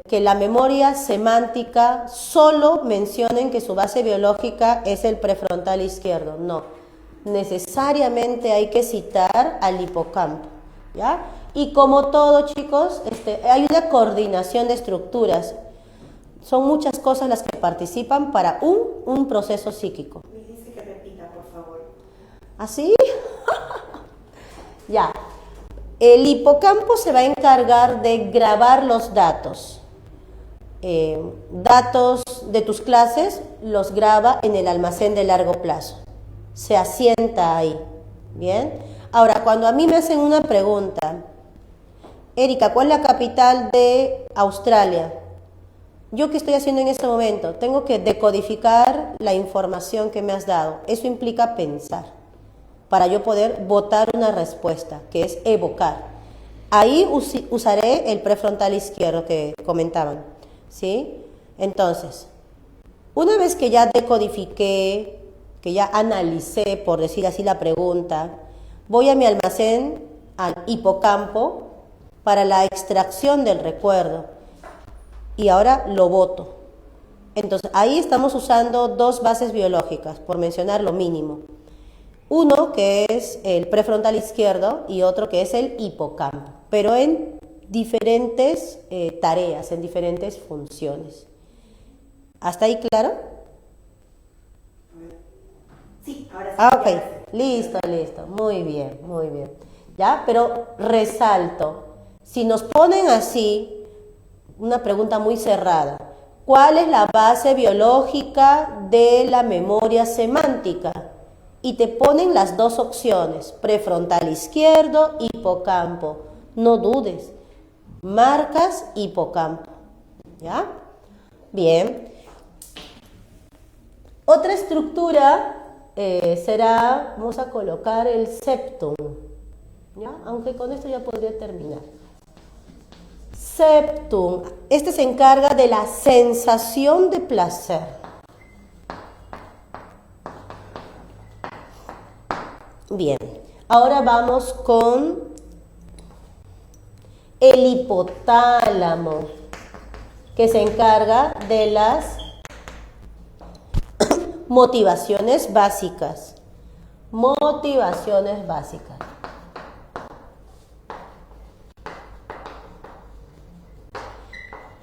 que la memoria semántica solo mencionen que su base biológica es el prefrontal izquierdo. No. Necesariamente hay que citar al hipocampo, ¿ya? Y como todo, chicos, hay una coordinación de estructuras. Son muchas cosas las que participan para un proceso psíquico.
Me dice que repita, por favor.
¿Así? Ya. El hipocampo se va a encargar de grabar los datos. Datos de tus clases los graba en el almacén de largo plazo. Se asienta ahí. ¿Bien? Ahora, cuando a mí me hacen una pregunta, Erika, ¿cuál es la capital de Australia? ¿Yo qué estoy haciendo en este momento? Tengo que decodificar la información que me has dado. Eso implica pensar, para yo poder botar una respuesta, que es evocar. Ahí usaré el prefrontal izquierdo que comentaban, ¿sí? Entonces, una vez que ya decodifiqué, que ya analicé, por decir así, la pregunta, voy a mi almacén, al hipocampo, para la extracción del recuerdo. Y ahora lo boto. Entonces, ahí estamos usando dos bases biológicas, por mencionar lo mínimo. Uno que es el prefrontal izquierdo y otro que es el hipocampo, pero en diferentes tareas, en diferentes funciones. ¿Hasta ahí claro?
Sí, ahora sí.
Ok, listo. Muy bien. ¿Ya? Pero resalto, si nos ponen así, una pregunta muy cerrada, ¿cuál es la base biológica de la memoria semántica? Y te ponen las dos opciones, prefrontal izquierdo, hipocampo. No dudes, marcas hipocampo. ¿Ya? Bien. Otra estructura será, vamos a colocar el septum. ¿Ya? Aunque con esto ya podría terminar. Septum. Este se encarga de la sensación de placer. Bien, ahora vamos con el hipotálamo, que se encarga de las motivaciones básicas. Motivaciones básicas.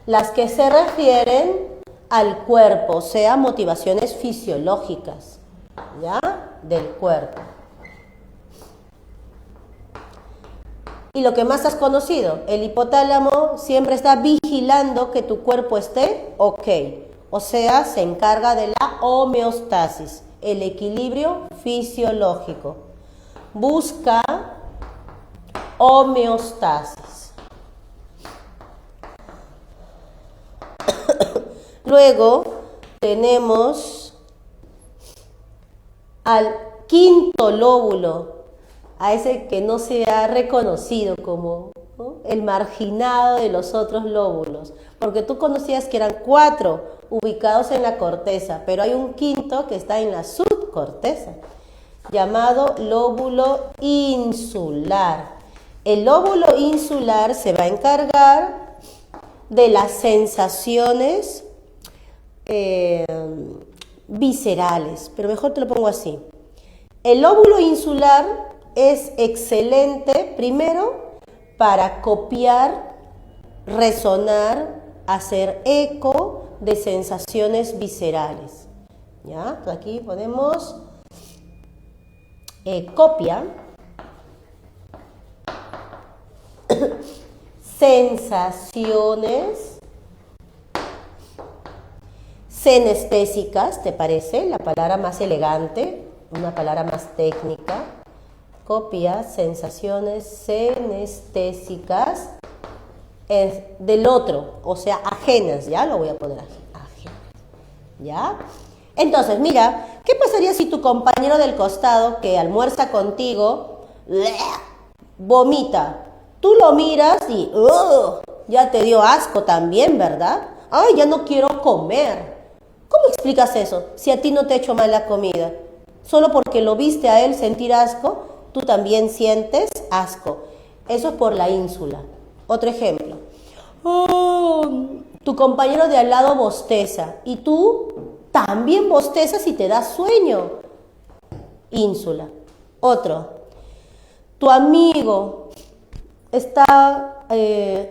Las que se refieren al cuerpo, o sea, motivaciones fisiológicas, ¿ya? Del cuerpo. Y lo que más has conocido, el hipotálamo siempre está vigilando que tu cuerpo esté ok. O sea, se encarga de la homeostasis, el equilibrio fisiológico. Busca homeostasis. Luego tenemos al quinto lóbulo, a ese que no se ha reconocido como, ¿no?, el marginado de los otros lóbulos, porque tú conocías que eran 4 ubicados en la corteza, pero hay un quinto que está en la subcorteza, llamado lóbulo insular. El lóbulo insular se va a encargar de las sensaciones viscerales, pero mejor te lo pongo así. El lóbulo insular es excelente, primero, para copiar, resonar, hacer eco de sensaciones viscerales. ¿Ya? Aquí ponemos copia, sensaciones senestésicas, ¿te parece? La palabra más elegante, una palabra más técnica. Copia, sensaciones senestésicas del otro, o sea, ajenas, ¿ya? Lo voy a poner aquí, ajenas, ¿ya? Entonces, mira, ¿qué pasaría si tu compañero del costado que almuerza contigo vomita? Tú lo miras y ya te dio asco también, ¿verdad? Ay, ya no quiero comer. ¿Cómo explicas eso si a ti no te ha hecho mal la comida? Solo porque lo viste a él sentir asco, tú también sientes asco. Eso es por la ínsula. Otro ejemplo. Tu compañero de al lado bosteza y tú también bostezas y te da sueño. Ínsula. Otro. Tu amigo está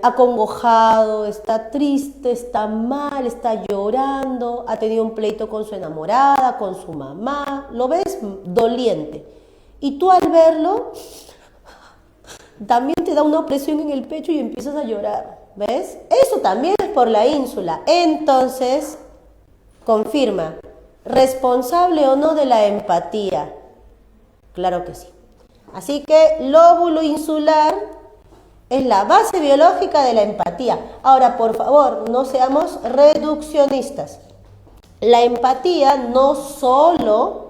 acongojado, está triste, está mal, está llorando, ha tenido un pleito con su enamorada, con su mamá. Lo ves doliente. Y tú al verlo, también te da una opresión en el pecho y empiezas a llorar, ¿ves? Eso también es por la ínsula. Entonces, confirma, ¿responsable o no de la empatía? Claro que sí. Así que lóbulo insular es la base biológica de la empatía. Ahora, por favor, no seamos reduccionistas. La empatía no solo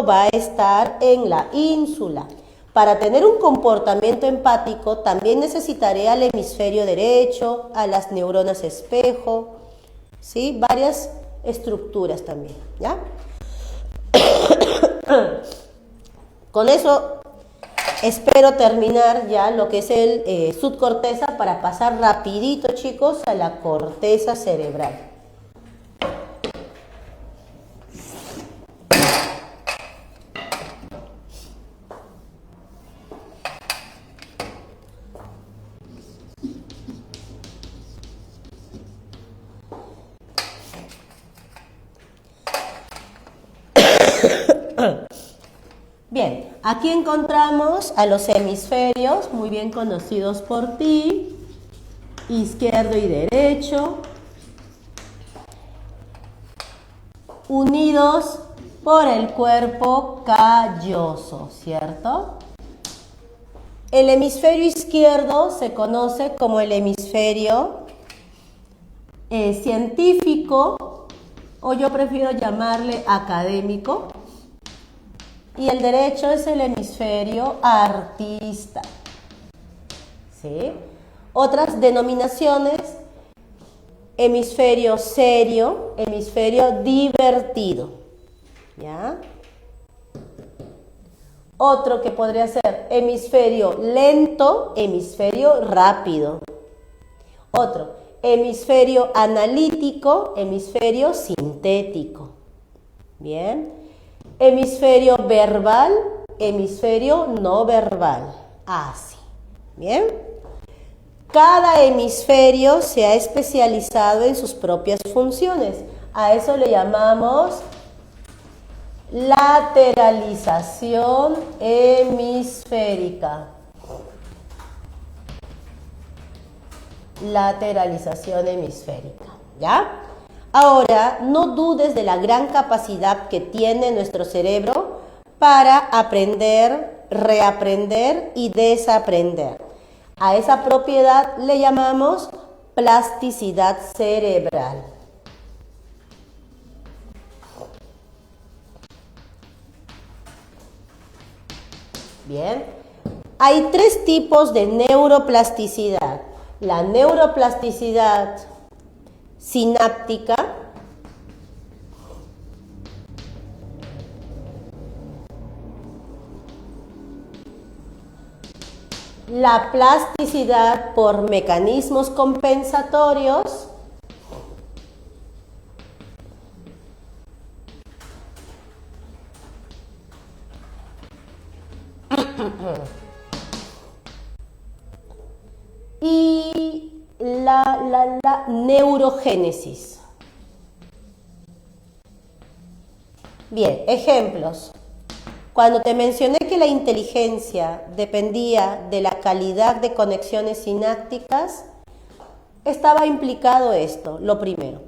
va a estar en la ínsula. Para tener un comportamiento empático también necesitaré al hemisferio derecho, a las neuronas espejo, ¿sí? Varias estructuras también, ¿ya? Con eso espero terminar ya lo que es el subcorteza para pasar rapidito, chicos, a la corteza cerebral. Bien, aquí encontramos a los hemisferios, muy bien conocidos por ti, izquierdo y derecho. unidos por el cuerpo calloso, ¿cierto? El hemisferio izquierdo se conoce como el hemisferio científico, o yo prefiero llamarle académico, y el derecho es el hemisferio artista, ¿sí? Otras denominaciones: hemisferio serio, hemisferio divertido, ¿ya? Otro que podría ser hemisferio lento, hemisferio rápido. Otro, hemisferio analítico, hemisferio sintético. Bien. Hemisferio verbal, hemisferio no verbal. Así. Bien. Cada hemisferio se ha especializado en sus propias funciones. A eso le llamamos lateralización hemisférica. Lateralización hemisférica, ¿ya? Ahora, no dudes de la gran capacidad que tiene nuestro cerebro para aprender, reaprender y desaprender. A esa propiedad le llamamos plasticidad cerebral. Bien, hay tres tipos de neuroplasticidad: la neuroplasticidad sináptica, la plasticidad por mecanismos compensatorios y la neurogénesis. Bien, ejemplos. Cuando te mencioné que la inteligencia dependía de la calidad de conexiones sinápticas, estaba implicado esto, lo primero.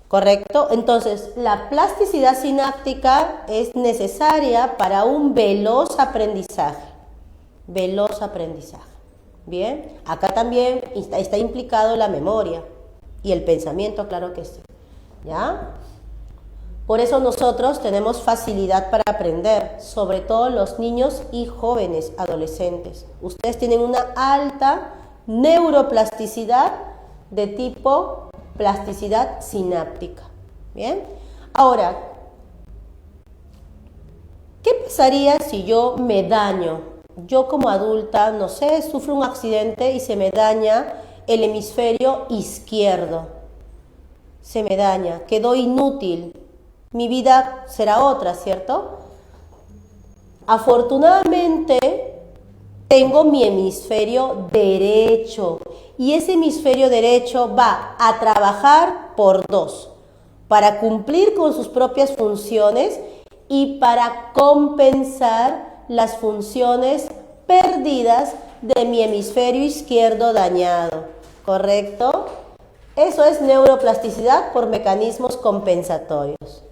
¿Correcto? Entonces, la plasticidad sináptica es necesaria para un veloz aprendizaje. Veloz aprendizaje. Bien, acá también está implicado la memoria y el pensamiento, claro que sí. ¿Ya? Por eso nosotros tenemos facilidad para aprender, sobre todo los niños y jóvenes adolescentes. Ustedes tienen una alta neuroplasticidad de tipo plasticidad sináptica. Bien. Ahora, ¿qué pasaría si yo me daño? Yo como adulta, no sé, sufro un accidente y se me daña el hemisferio izquierdo. Se me daña, quedó inútil. Mi vida será otra, ¿cierto? Afortunadamente, tengo mi hemisferio derecho. Y ese hemisferio derecho va a trabajar por dos, para cumplir con sus propias funciones y para compensar las funciones perdidas de mi hemisferio izquierdo dañado, ¿correcto? Eso es neuroplasticidad por mecanismos compensatorios.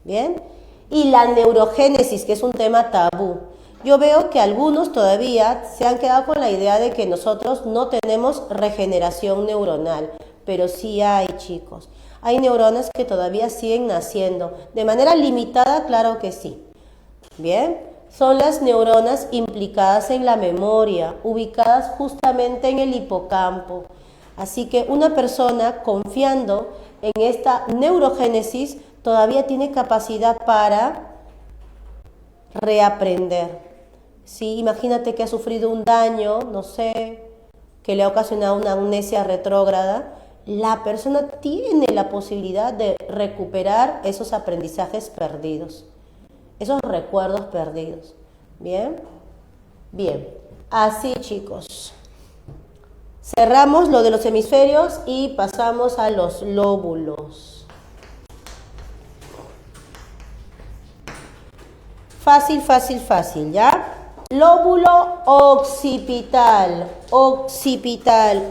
¿Bien? Y la neurogénesis, que es un tema tabú. Yo veo que algunos todavía se han quedado con la idea de que nosotros no tenemos regeneración neuronal, pero sí hay, chicos. Hay neuronas que todavía siguen naciendo, de manera limitada, claro que sí. Bien, son las neuronas implicadas en la memoria, ubicadas justamente en el hipocampo. Así que una persona confiando en esta neurogénesis todavía tiene capacidad para reaprender. Sí, imagínate que ha sufrido un daño, no sé, que le ha ocasionado una amnesia retrógrada. La persona tiene la posibilidad de recuperar esos aprendizajes perdidos, esos recuerdos perdidos. ¿Bien? Bien. Así, chicos. Cerramos lo de los hemisferios y pasamos a los lóbulos. Fácil, fácil, fácil, ¿ya? Lóbulo occipital, ojito,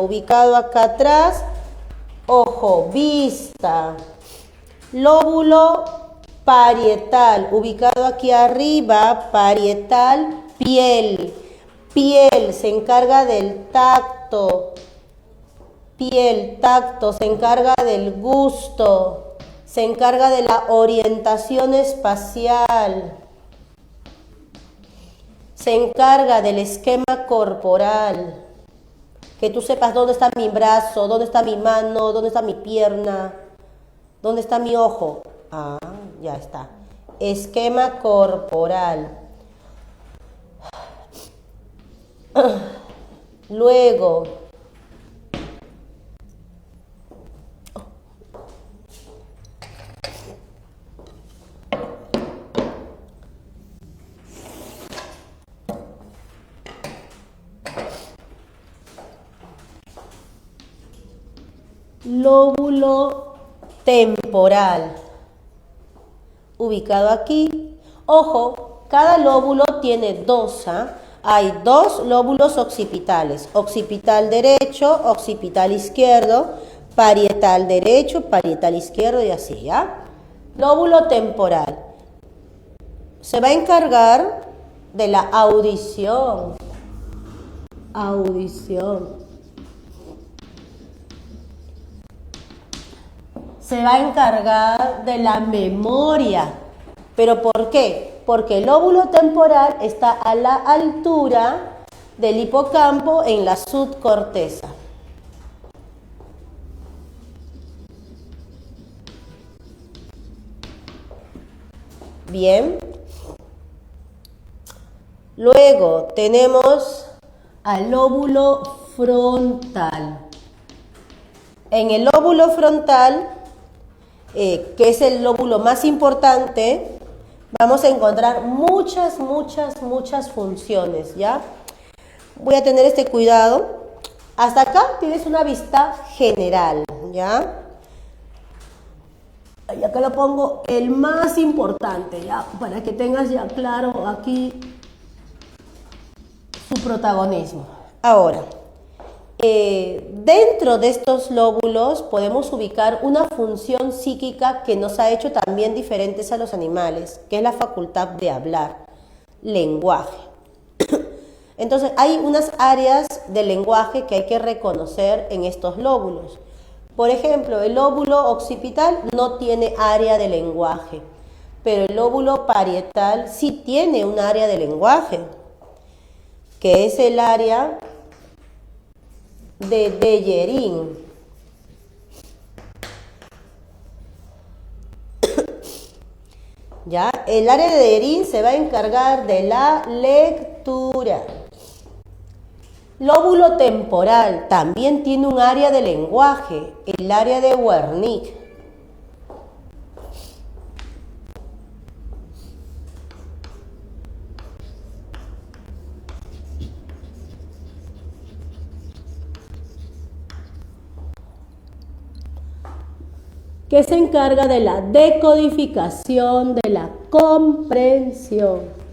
ubicado acá atrás, ojo, vista. Lóbulo parietal, ubicado aquí arriba, parietal, piel. Piel, se encarga del tacto. Piel, tacto, se encarga del gusto, se encarga de la orientación espacial, se encarga del esquema corporal, que tú sepas dónde está mi brazo, dónde está mi mano, dónde está mi pierna, dónde está mi ojo. Ah, ya está. Esquema corporal. Luego, lóbulo temporal, ubicado aquí. Ojo, cada lóbulo tiene dos, Hay dos lóbulos occipitales, occipital derecho, occipital izquierdo, parietal derecho, parietal izquierdo y así, ¿ya? Lóbulo temporal. Se va a encargar de la audición. Se va a encargar de la memoria. ¿Pero por qué? Porque el lóbulo temporal está a la altura del hipocampo en la subcorteza. Bien. Luego tenemos al lóbulo frontal. En el lóbulo frontal, que es el lóbulo más importante, vamos a encontrar muchas funciones, ¿ya? Voy a tener este cuidado. Hasta acá tienes una vista general, ¿ya? Y acá lo pongo el más importante, ¿ya? Para que tengas ya claro aquí su protagonismo. Ahora, dentro de estos lóbulos podemos ubicar una función psíquica que nos ha hecho también diferentes a los animales, que es la facultad de hablar, lenguaje. Entonces, hay unas áreas del lenguaje que hay que reconocer en estos lóbulos. Por ejemplo, el lóbulo occipital no tiene área de lenguaje, pero el lóbulo parietal sí tiene un área de lenguaje, que es el área de Deyerin. ¿Ya? El área de Deyerin se va a encargar de la lectura. Lóbulo temporal también tiene un área de lenguaje, el área de Wernicke. Que se encarga de la decodificación, de la comprensión.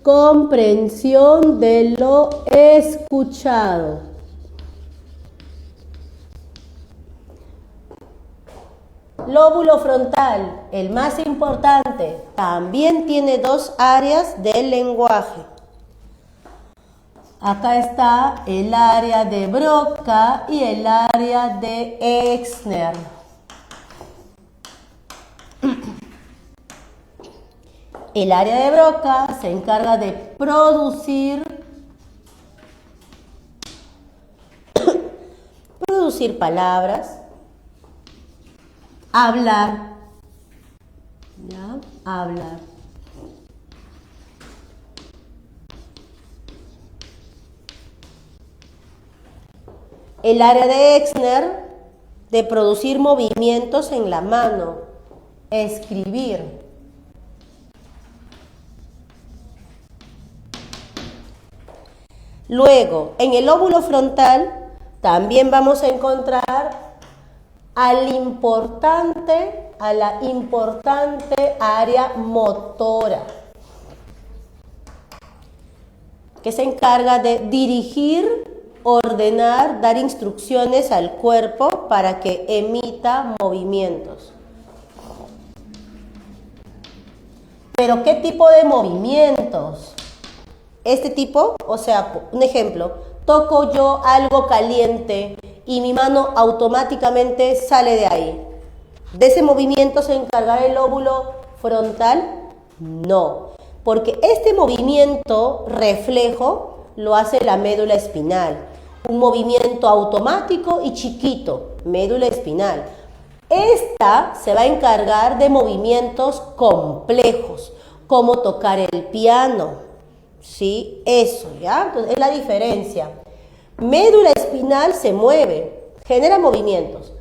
Comprensión de lo escuchado. Lóbulo frontal, el más importante, también tiene dos áreas del lenguaje. Acá está el área de Broca y el área de Exner. El área de Broca se encarga de producir palabras, hablar, ¿ya? Hablar. El área de Exner de producir movimientos en la mano, escribir. Luego, en el lóbulo frontal también vamos a encontrar al importante a la importante área motora, que se encarga de dirigir, ordenar, dar instrucciones al cuerpo para que emita movimientos. ¿Pero qué tipo de movimientos? Este tipo, o sea, un ejemplo, toco yo algo caliente y mi mano automáticamente sale de ahí. ¿De ese movimiento se encargará el lóbulo frontal? No, porque este movimiento reflejo lo hace la médula espinal. Un movimiento automático y chiquito, médula espinal. Esta se va a encargar de movimientos complejos, como tocar el piano. ¿Sí? Eso, ¿ya? Entonces, es la diferencia. Médula espinal se mueve, genera movimientos.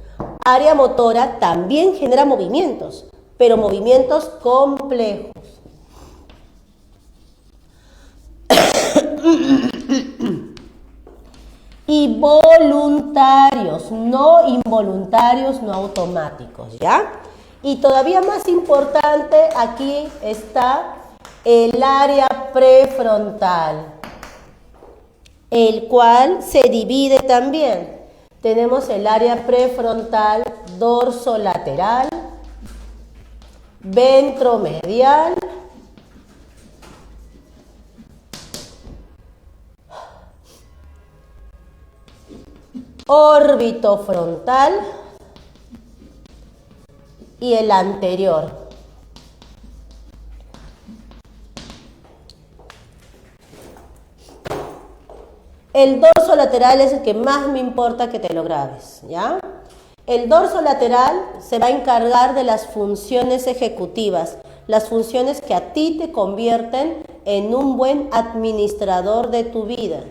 Área motora también genera movimientos, pero movimientos complejos. Y voluntarios, no involuntarios, no automáticos, ¿ya? Y todavía más importante, aquí está el área prefrontal, el cual se divide también. Tenemos el área prefrontal dorsolateral, ventromedial, orbitofrontal y el anterior. El dorso lateral es el que más me importa que te lo grabes, ¿ya? El dorso lateral se va a encargar de las funciones ejecutivas, las funciones que a ti te convierten en un buen administrador de tu vida.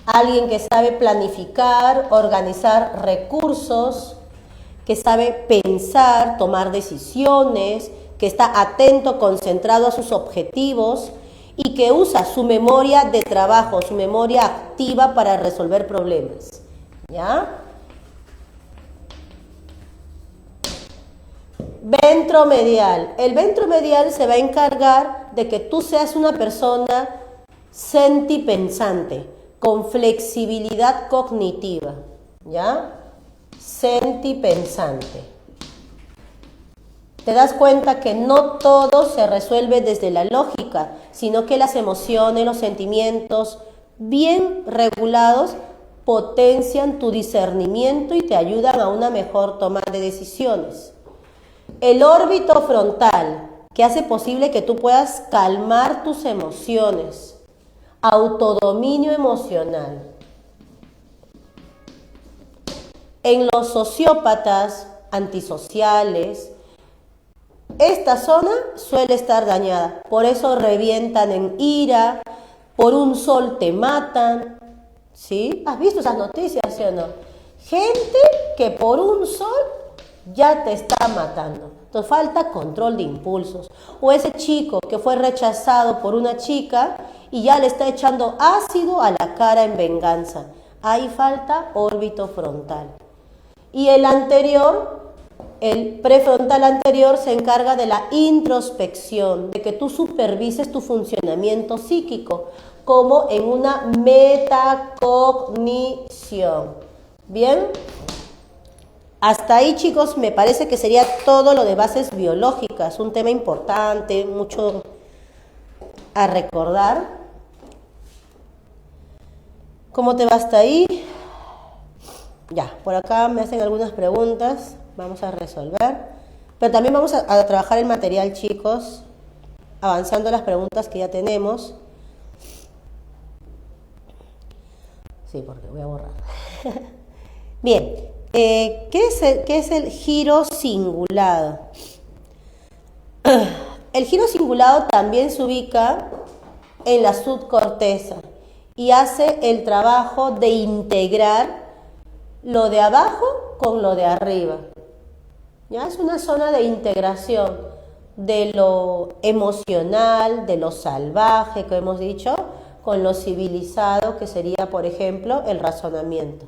Alguien que sabe planificar, organizar recursos, que sabe pensar, tomar decisiones, que está atento, concentrado a sus objetivos y que usa su memoria de trabajo, su memoria activa para resolver problemas, ¿ya? Ventromedial. El ventromedial se va a encargar de que tú seas una persona sentipensante, con flexibilidad cognitiva, ¿ya? Sentipensante. Te das cuenta que no todo se resuelve desde la lógica, sino que las emociones, los sentimientos bien regulados potencian tu discernimiento y te ayudan a una mejor toma de decisiones. El órbito frontal, que hace posible que tú puedas calmar tus emociones. Autodominio emocional. En los sociópatas, antisociales, esta zona suele estar dañada, por eso revientan en ira, por un sol te matan, ¿sí? ¿Has visto esas noticias, sí o no? Gente que por un sol ya te está matando. Entonces falta control de impulsos. O ese chico que fue rechazado por una chica y ya le está echando ácido a la cara en venganza. Ahí falta órbito frontal. Y el anterior, el prefrontal anterior, se encarga de la introspección, de que tú supervises tu funcionamiento psíquico, como en una metacognición. ¿Bien? Hasta ahí, chicos, me parece que sería todo lo de bases biológicas, un tema importante, mucho a recordar. ¿Cómo te va hasta ahí? Ya, por acá me hacen algunas preguntas, vamos a resolver. Pero también vamos a trabajar el material, chicos, avanzando las preguntas que ya tenemos. Sí, porque voy a borrar. Bien, ¿qué es el giro cingulado? El giro cingulado también se ubica en la subcorteza y hace el trabajo de integrar lo de abajo con lo de arriba. ¿Ya? Es una zona de integración de lo emocional, de lo salvaje, que hemos dicho, con lo civilizado, que sería, por ejemplo, el razonamiento.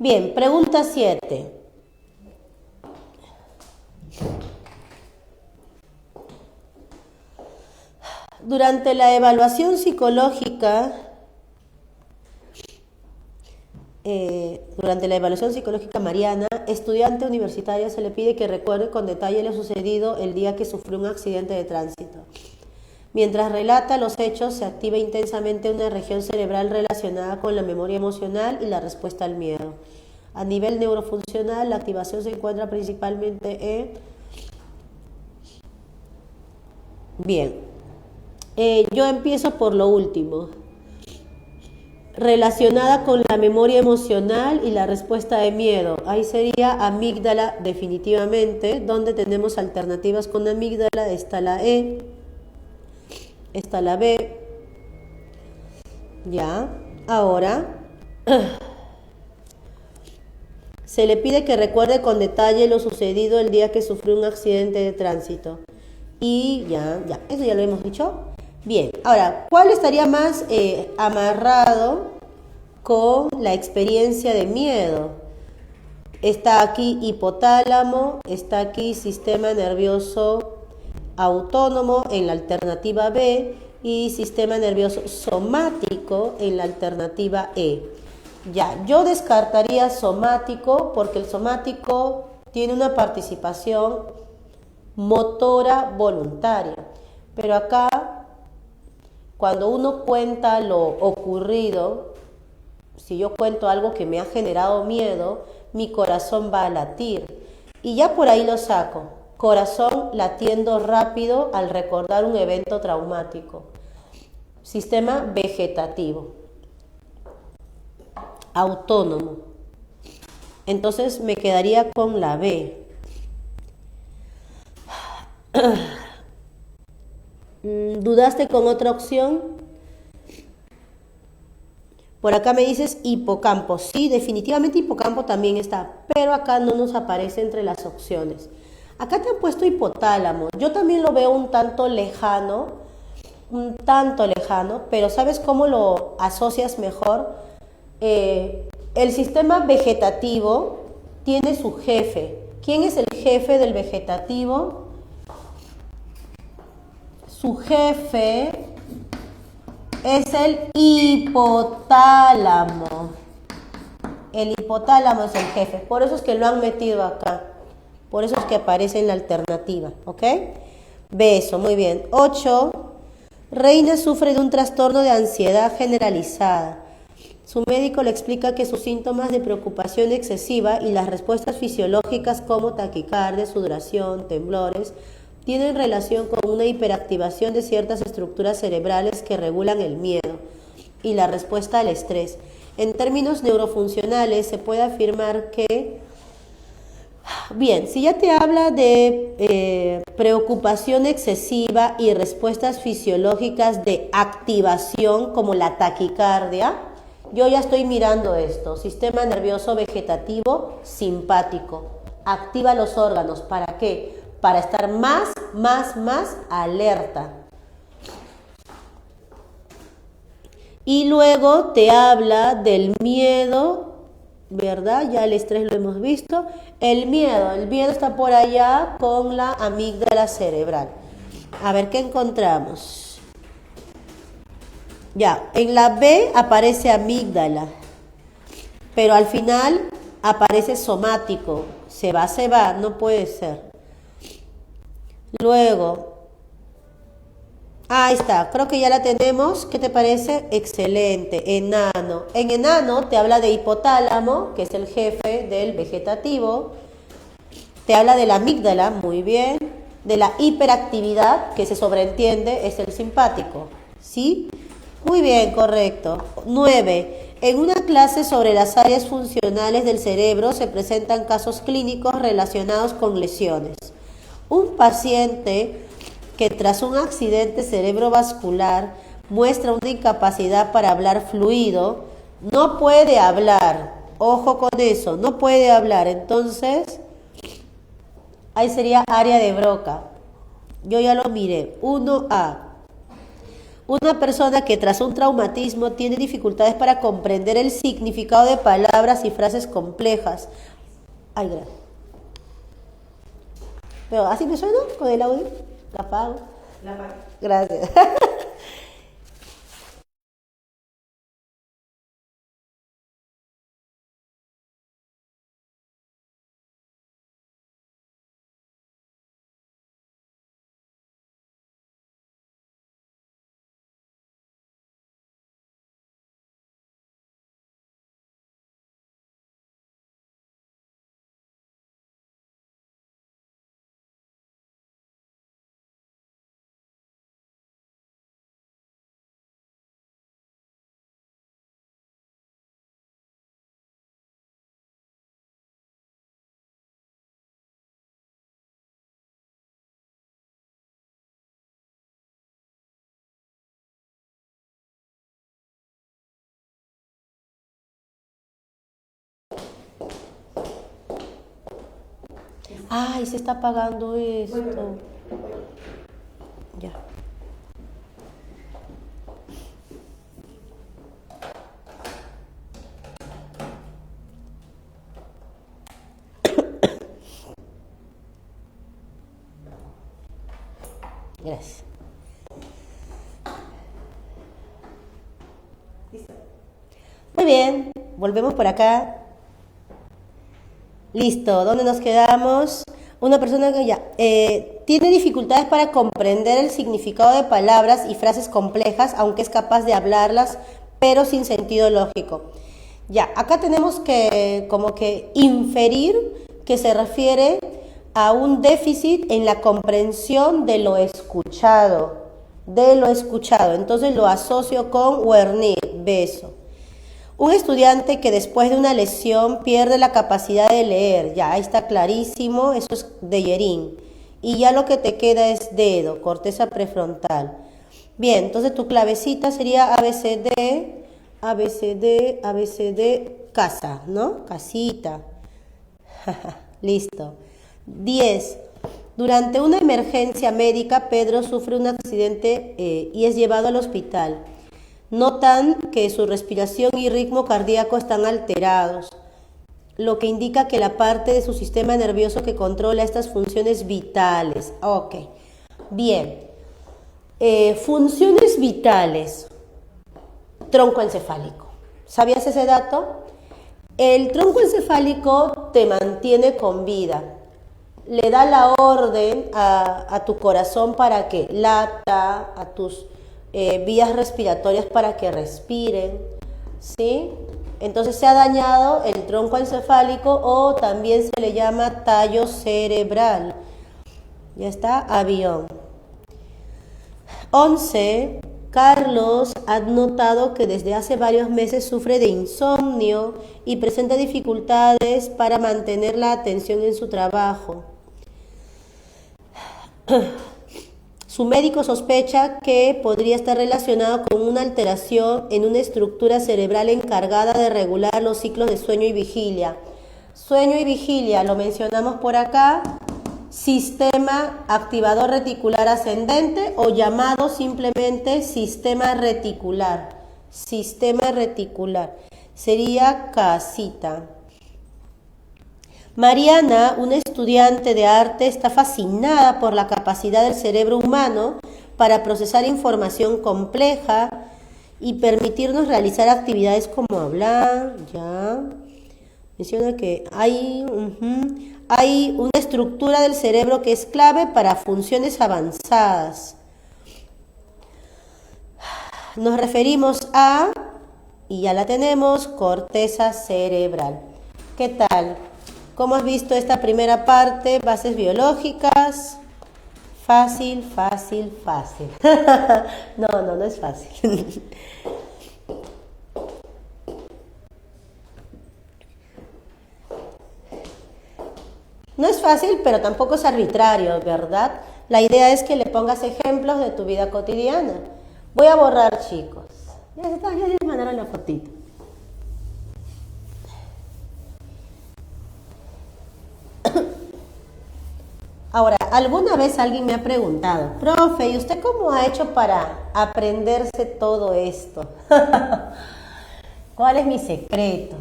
Bien, pregunta 7. Durante la evaluación psicológica, Mariana, estudiante universitaria, se le pide que recuerde con detalle lo sucedido el día que sufrió un accidente de tránsito. Mientras relata los hechos, se activa intensamente una región cerebral relacionada con la memoria emocional y la respuesta al miedo. A nivel neurofuncional, la activación se encuentra principalmente en... Bien, yo empiezo por lo último. Relacionada con la memoria emocional y la respuesta de miedo. Ahí sería amígdala definitivamente. Donde tenemos alternativas con amígdala, está la E, está la B. Ya, ahora se le pide que recuerde con detalle lo sucedido el día que sufrió un accidente de tránsito. Y ya, eso ya lo hemos dicho. Bien, ahora, ¿cuál estaría más amarrado con la experiencia de miedo? Está aquí hipotálamo, está aquí sistema nervioso autónomo en la alternativa B y sistema nervioso somático en la alternativa E. Ya, yo descartaría somático porque el somático tiene una participación motora voluntaria, pero acá cuando uno cuenta lo ocurrido, si yo cuento algo que me ha generado miedo, mi corazón va a latir. Y ya por ahí lo saco. Corazón latiendo rápido al recordar un evento traumático. Sistema vegetativo. Autónomo. Entonces me quedaría con la B. ¿Dudaste con otra opción? Por acá me dices hipocampo. Sí, definitivamente hipocampo también está, pero acá no nos aparece entre las opciones. Acá te han puesto hipotálamo. Yo también lo veo un tanto lejano, pero ¿sabes cómo lo asocias mejor? El sistema vegetativo tiene su jefe. ¿Quién es el jefe del vegetativo? Su jefe es el hipotálamo. El hipotálamo es el jefe. Por eso es que lo han metido acá. Por eso es que aparece en la alternativa. ¿Ok? Beso, muy bien. 8. Reina sufre de un trastorno de ansiedad generalizada. Su médico le explica que sus síntomas de preocupación excesiva y las respuestas fisiológicas como taquicardia, sudoración, temblores, tienen relación con una hiperactivación de ciertas estructuras cerebrales que regulan el miedo y la respuesta al estrés. En términos neurofuncionales, se puede afirmar que, bien, si ya te habla de preocupación excesiva y respuestas fisiológicas de activación como la taquicardia, yo ya estoy mirando esto. Sistema nervioso vegetativo simpático. Activa los órganos. ¿Para qué? Para estar más alerta. Y luego te habla del miedo, ¿verdad? Ya el estrés lo hemos visto. El miedo está por allá con la amígdala cerebral. A ver qué encontramos. Ya, en la B aparece amígdala, pero al final aparece somático. Se va, no puede ser. Luego, ahí está, creo que ya la tenemos. ¿Qué te parece? Excelente. Enano. En enano te habla de hipotálamo, que es el jefe del vegetativo. Te habla de la amígdala, muy bien. De la hiperactividad, que se sobreentiende, es el simpático. ¿Sí? Muy bien, correcto. 9. En una clase sobre las áreas funcionales del cerebro se presentan casos clínicos relacionados con lesiones. Un paciente que tras un accidente cerebrovascular muestra una incapacidad para hablar fluido, no puede hablar. Ojo con eso, no puede hablar. Entonces, ahí sería área de Broca. Yo ya lo miré. 1A. Una persona que tras un traumatismo tiene dificultades para comprender el significado de palabras y frases complejas. Ay, gracias. Pero así me suena con el audio. La apago.
La parte.
Gracias. Ay, se está apagando esto. Ya. Gracias. Muy bien, volvemos por acá. Listo, ¿dónde nos quedamos? Una persona que ya tiene dificultades para comprender el significado de palabras y frases complejas, aunque es capaz de hablarlas, pero sin sentido lógico. Ya, acá tenemos que como que inferir que se refiere a un déficit en la comprensión de lo escuchado, Entonces lo asocio con Wernicke, beso. Un estudiante que después de una lesión pierde la capacidad de leer, ya ahí está clarísimo, eso es de Yerín. Y ya lo que te queda es dedo, corteza prefrontal. Bien, entonces tu clavecita sería ABCD, ABCD, ABCD, casa, ¿no? Casita. Listo. 10. Durante una emergencia médica, Pedro sufre un accidente y es llevado al hospital. Notan que su respiración y ritmo cardíaco están alterados, lo que indica que la parte de su sistema nervioso que controla estas funciones vitales. Ok, bien. Funciones vitales. Tronco encefálico. ¿Sabías ese dato? El tronco encefálico te mantiene con vida. Le da la orden a tu corazón para que lata, a tus vías respiratorias para que respiren, ¿sí? Entonces se ha dañado el tronco encefálico o también se le llama tallo cerebral. Ya está, avión. 11. Carlos ha notado que desde hace varios meses sufre de insomnio y presenta dificultades para mantener la atención en su trabajo. Su médico sospecha que podría estar relacionado con una alteración en una estructura cerebral encargada de regular los ciclos de sueño y vigilia. Sueño y vigilia, lo mencionamos por acá, sistema activador reticular ascendente o llamado simplemente sistema reticular. Sistema reticular. Sería casita. Mariana, una estudiante de arte, está fascinada por la capacidad del cerebro humano para procesar información compleja y permitirnos realizar actividades como hablar, ya. Menciona que hay una estructura del cerebro que es clave para funciones avanzadas. Nos referimos a, y ya la tenemos, corteza cerebral. ¿Qué tal? ¿Cómo has visto esta primera parte? Bases biológicas. Fácil, fácil, fácil. No es fácil. No es fácil, pero tampoco es arbitrario, ¿verdad? La idea es que le pongas ejemplos de tu vida cotidiana. Voy a borrar, chicos. Ya les mandaron la fotito. Ahora, alguna vez alguien me ha preguntado, profe, ¿y usted cómo ha hecho para aprenderse todo esto? ¿Cuál es mi secreto?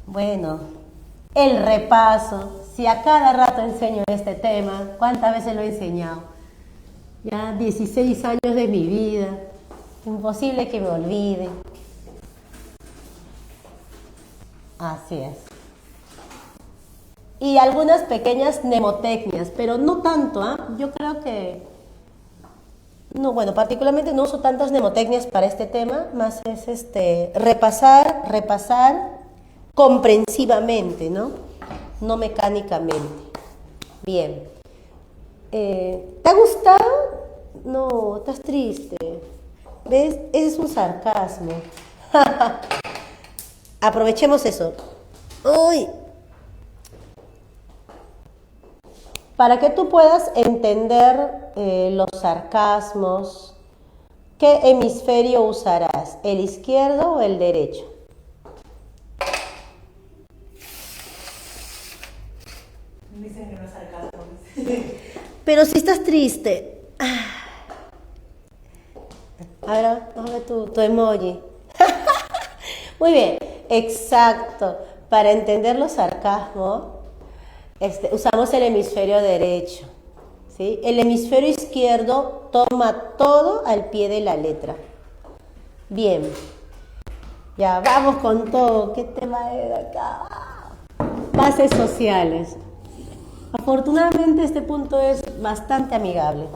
Bueno, el repaso. Si a cada rato enseño este tema, ¿cuántas veces lo he enseñado? Ya 16 años de mi vida, imposible que me olvide. Así es. Y algunas pequeñas mnemotecnias, pero no tanto, ¿ah? Yo creo que, no, bueno, particularmente no uso tantas mnemotecnias para este tema, más es repasar comprensivamente, ¿no? No mecánicamente. Bien. ¿Te ha gustado? No, estás triste. ¿Ves? Ese es un sarcasmo. Aprovechemos eso. Uy. Para que tú puedas entender los sarcasmos, ¿qué hemisferio usarás? ¿El izquierdo o el derecho?
Dicen que no es sarcasmo.
Pero si estás triste. Ahora, vamos a ver tu emoji. Muy bien, exacto. Para entender los sarcasmos, usamos el hemisferio derecho, ¿sí? El hemisferio izquierdo toma todo al pie de la letra. Bien. Ya, vamos con todo. ¿Qué tema es de acá? Bases sociales. Afortunadamente este punto es bastante amigable.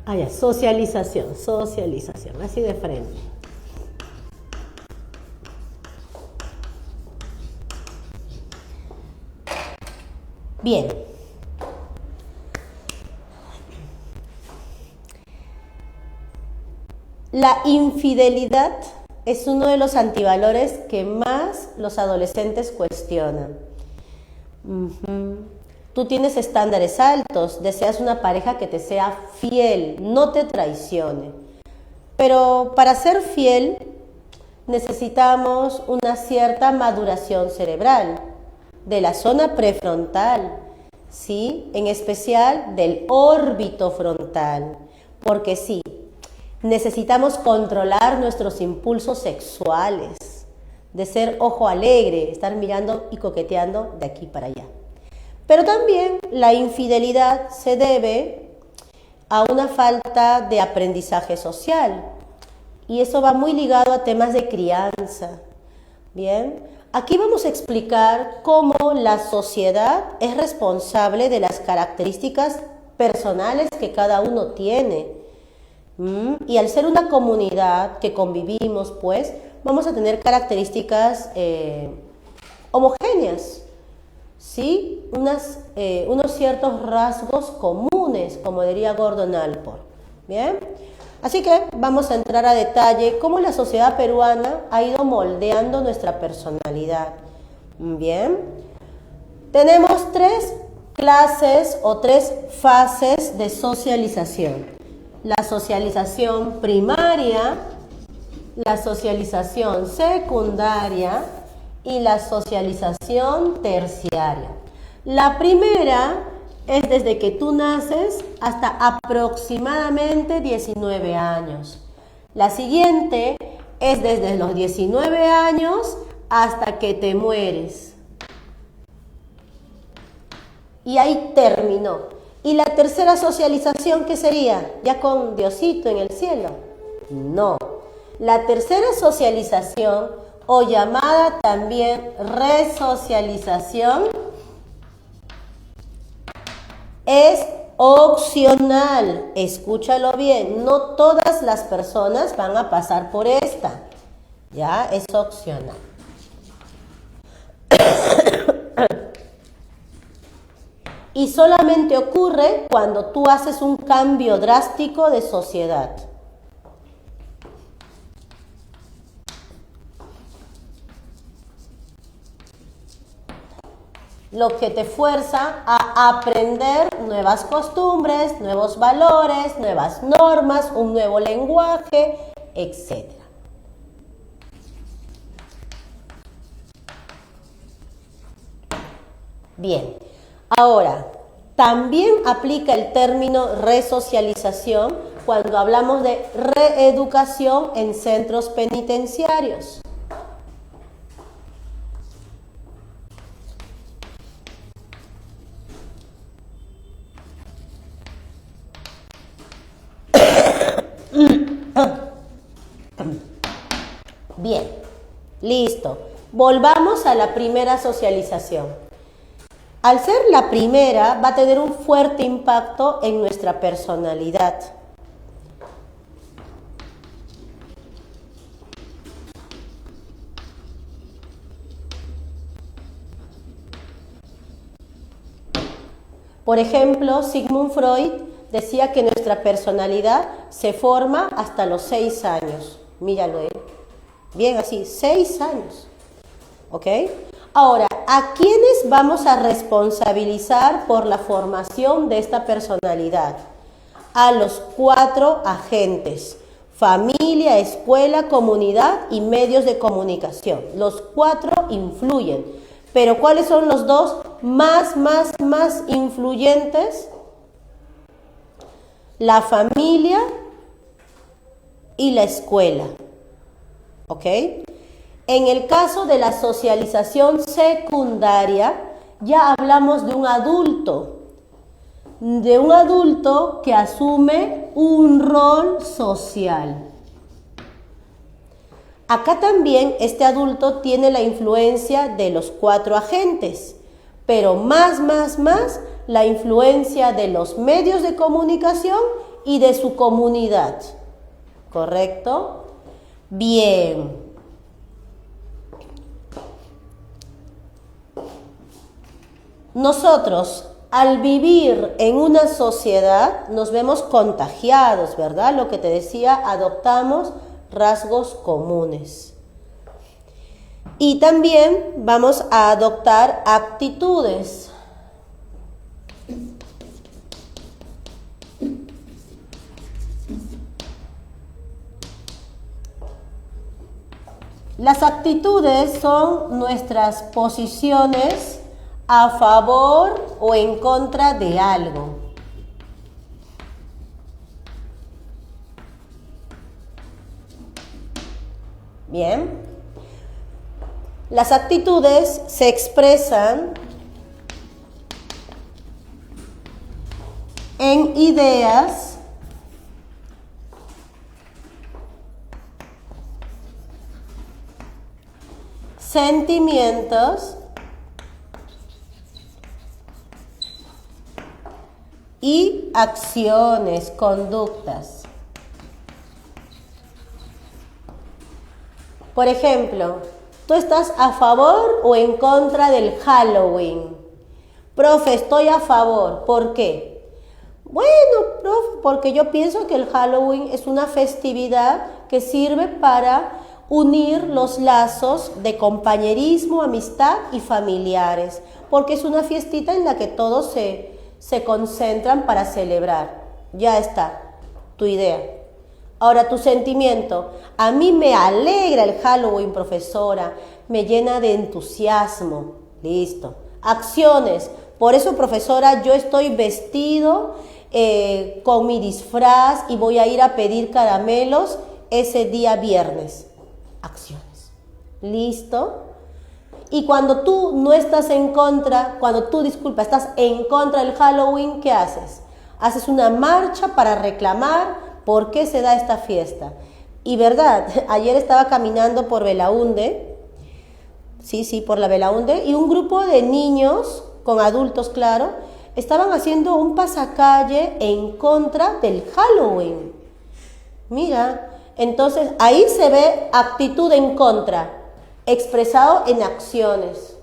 Ah, ya, socialización, así de frente. Bien. La infidelidad es uno de los antivalores que más los adolescentes cuestionan. Tú tienes estándares altos, deseas una pareja que te sea fiel, no te traicione. Pero para ser fiel necesitamos una cierta maduración cerebral de la zona prefrontal, ¿sí? En especial del órbito frontal, porque sí, necesitamos controlar nuestros impulsos sexuales, de ser ojo alegre, estar mirando y coqueteando de aquí para allá. Pero también la infidelidad se debe a una falta de aprendizaje social. Y eso va muy ligado a temas de crianza. Bien, aquí vamos a explicar cómo la sociedad es responsable de las características personales que cada uno tiene. Y al ser una comunidad que convivimos, pues, vamos a tener características homogéneas. ¿Sí? Unos ciertos rasgos comunes, como diría Gordon Allport. ¿Bien? Así que vamos a entrar a detalle cómo la sociedad peruana ha ido moldeando nuestra personalidad. Bien. Tenemos 3 clases o 3 fases de socialización. La socialización primaria, la socialización secundaria y la socialización terciaria. La primera es desde que tú naces hasta aproximadamente 19 años. La siguiente es desde los 19 años hasta que te mueres. Y ahí terminó. ¿Y la tercera socialización qué sería? ¿Ya con Diosito en el cielo? No. La tercera socialización, o llamada también resocialización, es opcional. Escúchalo bien, no todas las personas van a pasar por esta. Ya, es opcional. Y solamente ocurre cuando tú haces un cambio drástico de sociedad. Lo que te fuerza a aprender nuevas costumbres, nuevos valores, nuevas normas, un nuevo lenguaje, etc. Bien, ahora, también aplica el término resocialización cuando hablamos de reeducación en centros penitenciarios. Bien, listo. Volvamos a la primera socialización. Al ser la primera, va a tener un fuerte impacto en nuestra personalidad. Por ejemplo, Sigmund Freud decía que nuestra personalidad se forma hasta los 6 años. Míralo él. Bien, así, 6 años. ¿Ok? Ahora, ¿a quiénes vamos a responsabilizar por la formación de esta personalidad? A los 4 agentes: familia, escuela, comunidad y medios de comunicación. Los 4 influyen. Pero ¿cuáles son los 2 más influyentes? La familia y la escuela. ¿Ok? En el caso de la socialización secundaria, ya hablamos de un adulto que asume un rol social. Acá también este adulto tiene la influencia de los 4 agentes, pero más la influencia de los medios de comunicación y de su comunidad. ¿Correcto? Bien. Nosotros, al vivir en una sociedad, nos vemos contagiados, ¿verdad? Lo que te decía, adoptamos rasgos comunes. Y también vamos a adoptar actitudes. Las actitudes son nuestras posiciones a favor o en contra de algo. Bien. Las actitudes se expresan en ideas, sentimientos y acciones, conductas. Por ejemplo, ¿tú estás a favor o en contra del Halloween? Profe, estoy a favor. ¿Por qué? Bueno, profe, porque yo pienso que el Halloween es una festividad que sirve para unir los lazos de compañerismo, amistad y familiares, porque es una fiestita en la que todos se concentran para celebrar. Ya está, tu idea. Ahora, tu sentimiento. A mí me alegra el Halloween, profesora. Me llena de entusiasmo. Listo. Acciones. Por eso, profesora, yo estoy vestido con mi disfraz y voy a ir a pedir caramelos ese día viernes. Acciones. ¿Listo? Y cuando tú no estás en contra, estás en contra del Halloween, ¿qué haces? Haces una marcha para reclamar por qué se da esta fiesta. Y verdad, ayer estaba caminando por Belaúnde, por la Belaúnde, y un grupo de niños, con adultos, claro, estaban haciendo un pasacalle en contra del Halloween. Mira, entonces ahí se ve actitud en contra, expresado en acciones.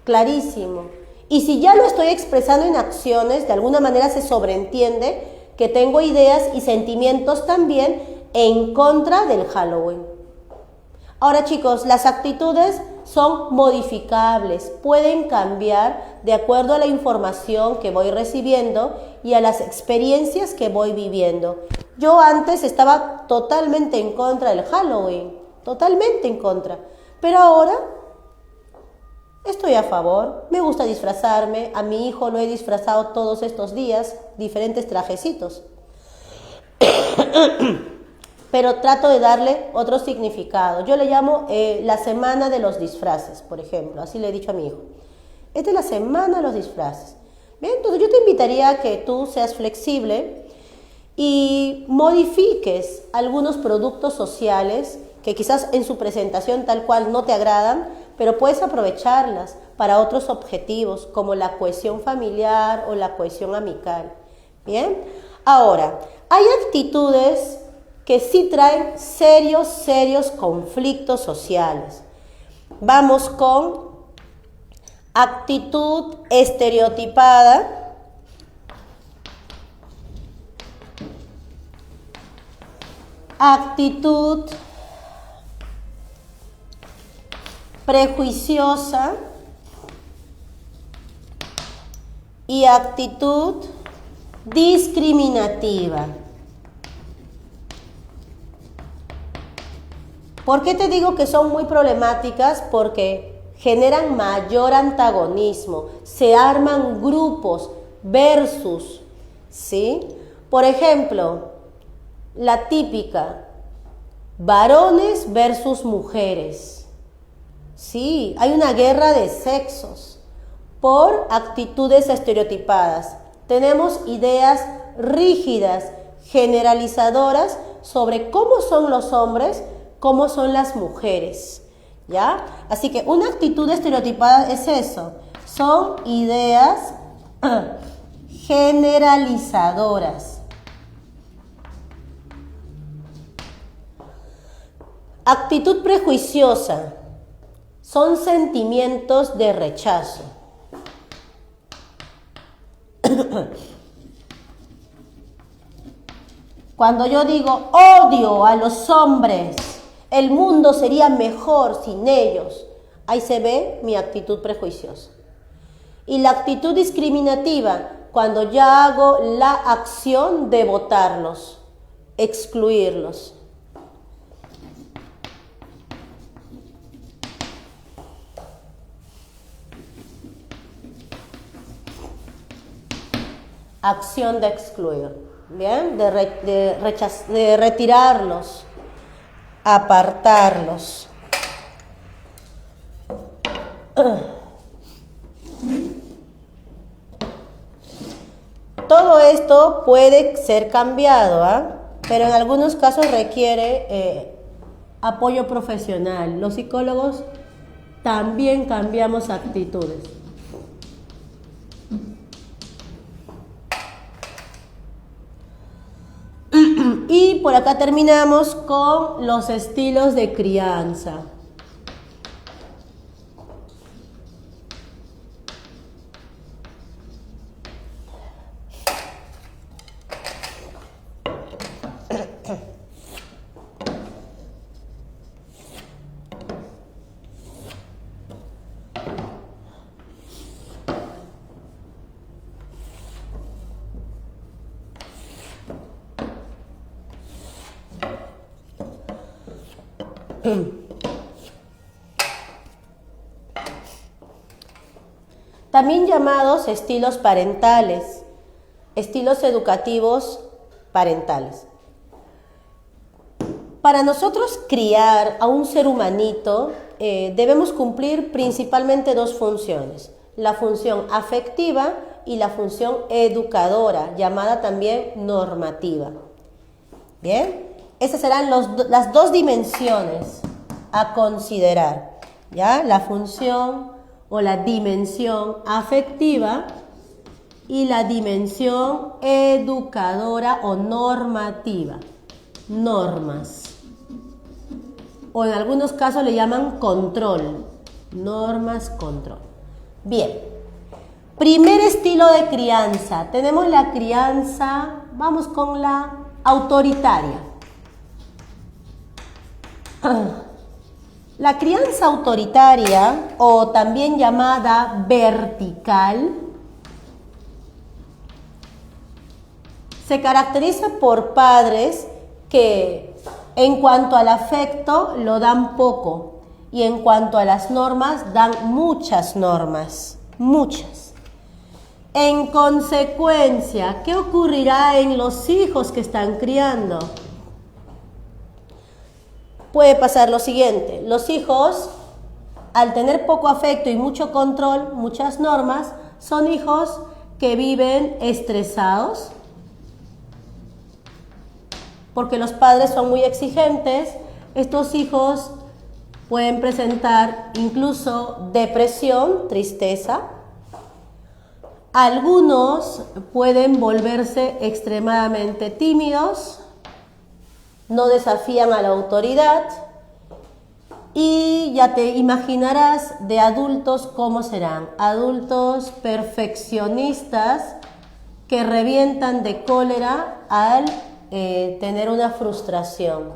Clarísimo. Y si ya lo estoy expresando en acciones, de alguna manera se sobreentiende que tengo ideas y sentimientos también en contra del Halloween. Ahora, chicos, las actitudes son modificables, pueden cambiar de acuerdo a la información que voy recibiendo y a las experiencias que voy viviendo. Yo antes estaba totalmente en contra del Halloween, totalmente en contra, pero ahora Estoy a favor, me gusta disfrazarme, a mi hijo lo he disfrazado todos estos días, diferentes trajecitos. Pero trato de darle otro significado. Yo le llamo la semana de los disfraces, por ejemplo, así le he dicho a mi hijo. Esta es la semana de los disfraces. Bien, entonces yo te invitaría a que tú seas flexible y modifiques algunos productos sociales que quizás en su presentación tal cual no te agradan, pero puedes aprovecharlas para otros objetivos como la cohesión familiar o la cohesión amical. Bien, ahora, hay actitudes que sí traen serios conflictos sociales. Vamos con actitud estereotipada, actitud prejuiciosa y actitud discriminativa. ¿Por qué te digo que son muy problemáticas? Porque generan mayor antagonismo, se arman grupos versus, ¿sí? Por ejemplo, la típica, varones versus mujeres. Sí, hay una guerra de sexos por actitudes estereotipadas. Tenemos ideas rígidas, generalizadoras sobre cómo son los hombres, cómo son las mujeres, ¿ya? Así que una actitud estereotipada es eso, son ideas generalizadoras. Actitud prejuiciosa, son sentimientos de rechazo. Cuando yo digo odio a los hombres, el mundo sería mejor sin ellos, ahí se ve mi actitud prejuiciosa. Y la actitud discriminativa, cuando ya hago la acción de votarlos, excluirlos. Acción de excluir, ¿bien? De retirarlos, apartarlos. Todo esto puede ser cambiado, ¿ah? Pero en algunos casos requiere apoyo profesional. Los psicólogos también cambiamos actitudes. Y por acá terminamos con los estilos de crianza. También llamados estilos parentales, estilos educativos parentales. Para nosotros criar a un ser humanito debemos cumplir principalmente dos funciones, la función afectiva y la función educadora, llamada también normativa. Bien, esas serán las dos dimensiones a considerar, ¿ya? La función o la dimensión afectiva y la dimensión educadora o normativa, normas. O en algunos casos le llaman control, normas, control. Bien, primer estilo de crianza, tenemos la crianza, vamos con la autoritaria. La crianza autoritaria, o también llamada vertical, se caracteriza por padres que en cuanto al afecto lo dan poco Y en cuanto a las normas, dan muchas normas, muchas. En consecuencia, ¿qué ocurrirá en los hijos que están criando? Puede pasar lo siguiente: los hijos, al tener poco afecto y mucho control, muchas normas, son hijos que viven estresados, porque los padres son muy exigentes. Estos hijos pueden presentar incluso depresión, tristeza. Algunos pueden volverse extremadamente tímidos, no desafían a la autoridad, y ya te imaginarás de adultos cómo serán. Adultos perfeccionistas que revientan de cólera al tener una frustración.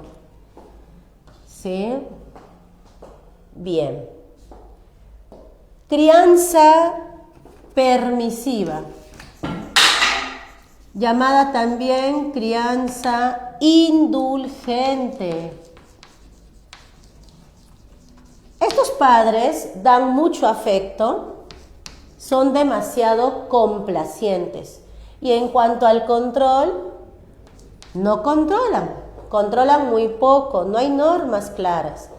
¿Sí? Bien. Crianza permisiva, llamada también crianza indulgente. Estos padres dan mucho afecto, son demasiado complacientes, y en cuanto al control, no controlan, controlan muy poco, no hay normas claras.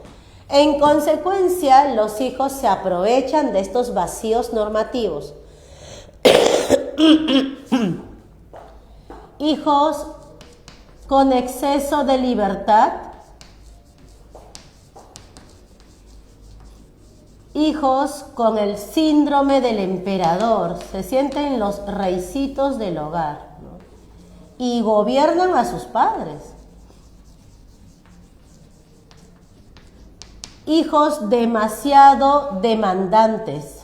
En consecuencia, los hijos se aprovechan de estos vacíos normativos. Hijos con exceso de libertad, hijos con el síndrome del emperador, se sienten los reycitos del hogar, ¿no? Y gobiernan a sus padres. Hijos demasiado demandantes,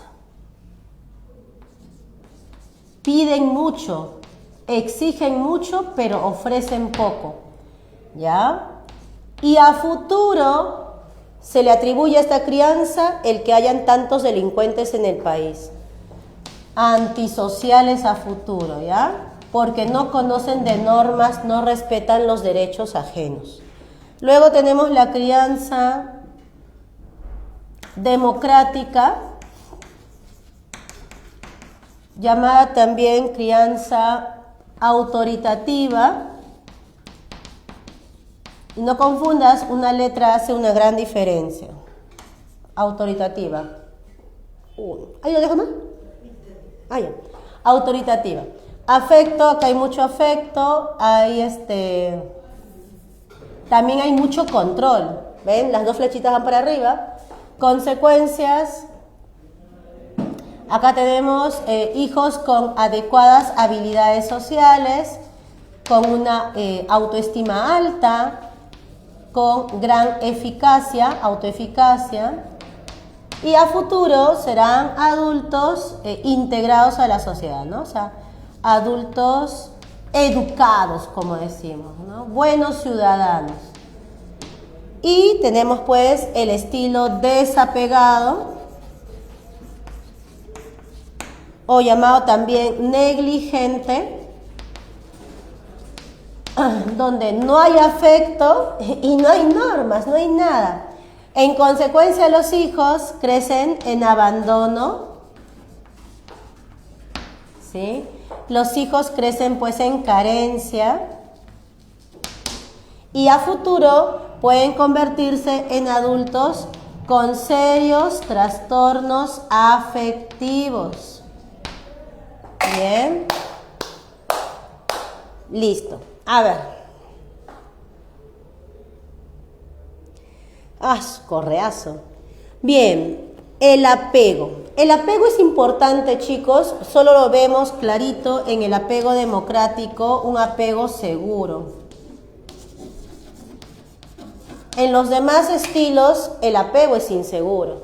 piden mucho, exigen mucho, pero ofrecen poco, ¿ya? Y a futuro se le atribuye a esta crianza el que hayan tantos delincuentes en el país. Antisociales a futuro, ¿ya? Porque no conocen de normas, no respetan los derechos ajenos. Luego tenemos la crianza democrática, llamada también crianza autoritativa. Y no confundas, una letra hace una gran diferencia. Autoritativa. ¿Ahí lo dejo más? Ya. Autoritativa. Afecto, acá hay mucho afecto, también hay mucho control. ¿Ven? Las dos flechitas van para arriba. Consecuencias. Acá tenemos hijos con adecuadas habilidades sociales, con una autoestima alta, con gran eficacia, autoeficacia, y a futuro serán adultos integrados a la sociedad, ¿no? O sea, adultos educados, como decimos, ¿no? Buenos ciudadanos. Y tenemos pues el estilo desapegado, o llamado también negligente, donde no hay afecto y no hay normas, no hay nada. En consecuencia, los hijos crecen en abandono, ¿sí? Los hijos crecen pues en carencia, y a futuro pueden convertirse en adultos con serios trastornos afectivos. Bien. Listo. A ver. Correazo. Bien. El apego. El apego es importante, chicos. Solo lo vemos clarito en el apego democrático, un apego seguro. En los demás estilos, el apego es inseguro.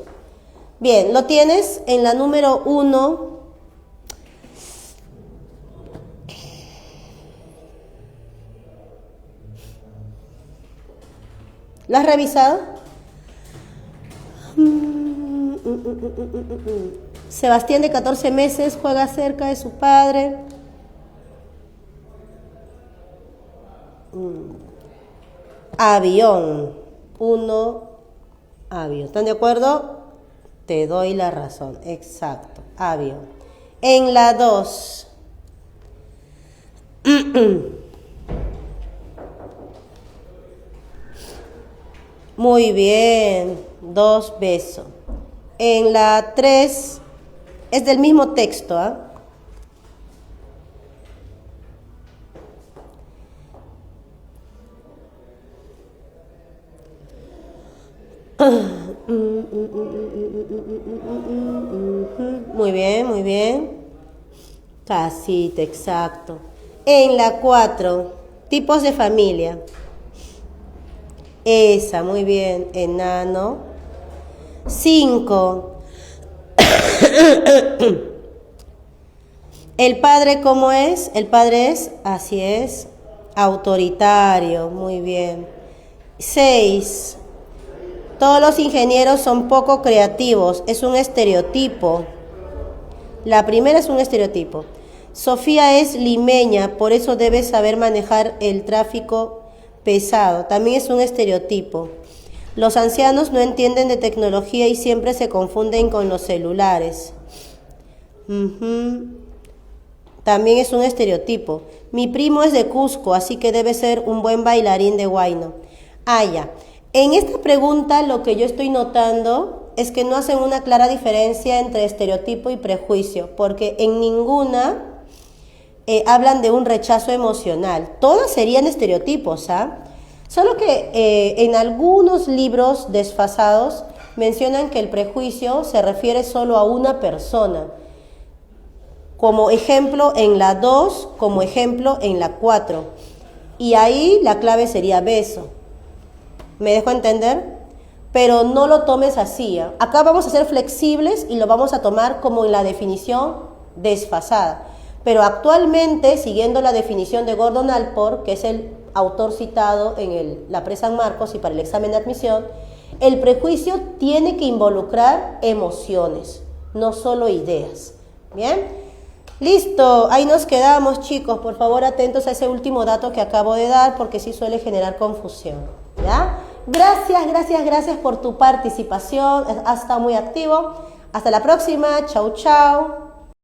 Bien, lo tienes en la número 1. ¿La has revisado? Sebastián, de 14 meses, juega cerca de su padre. Avión. 1, Avio. ¿Están de acuerdo? Te doy la razón. Exacto. Avio. En la 2. Muy bien. 2 besos. En la 3 es del mismo texto, ¿ah? Muy bien, muy bien. Casita, exacto. En la 4, tipos de familia. Esa, muy bien. Enano. 5. ¿El padre cómo es? El padre es, así es, autoritario. Muy bien. 6. Todos los ingenieros son poco creativos. Es un estereotipo. La primera es un estereotipo. Sofía es limeña, por eso debe saber manejar el tráfico pesado. También es un estereotipo. Los ancianos no entienden de tecnología y siempre se confunden con los celulares. También es un estereotipo. Mi primo es de Cusco, así que debe ser un buen bailarín de huayno. Ah, ya. En esta pregunta lo que yo estoy notando es que no hacen una clara diferencia entre estereotipo y prejuicio, porque en ninguna hablan de un rechazo emocional. Todas serían estereotipos, ¿ah? Solo que en algunos libros desfasados mencionan que el prejuicio se refiere solo a una persona. Como ejemplo en la 2, como ejemplo en la 4. Y ahí la clave sería beso. ¿Me dejo entender? Pero no lo tomes así, ¿eh? Acá vamos a ser flexibles y lo vamos a tomar como en la definición desfasada. Pero actualmente, siguiendo la definición de Gordon Allport, que es el autor citado en la Pre-San Marcos y para el examen de admisión, el prejuicio tiene que involucrar emociones, no solo ideas. ¿Bien? Listo, ahí nos quedamos, chicos. Por favor, atentos a ese último dato que acabo de dar, porque sí suele generar confusión. ¿Ya? Gracias por tu participación. Has estado muy activo. Hasta la próxima. Chau, chau.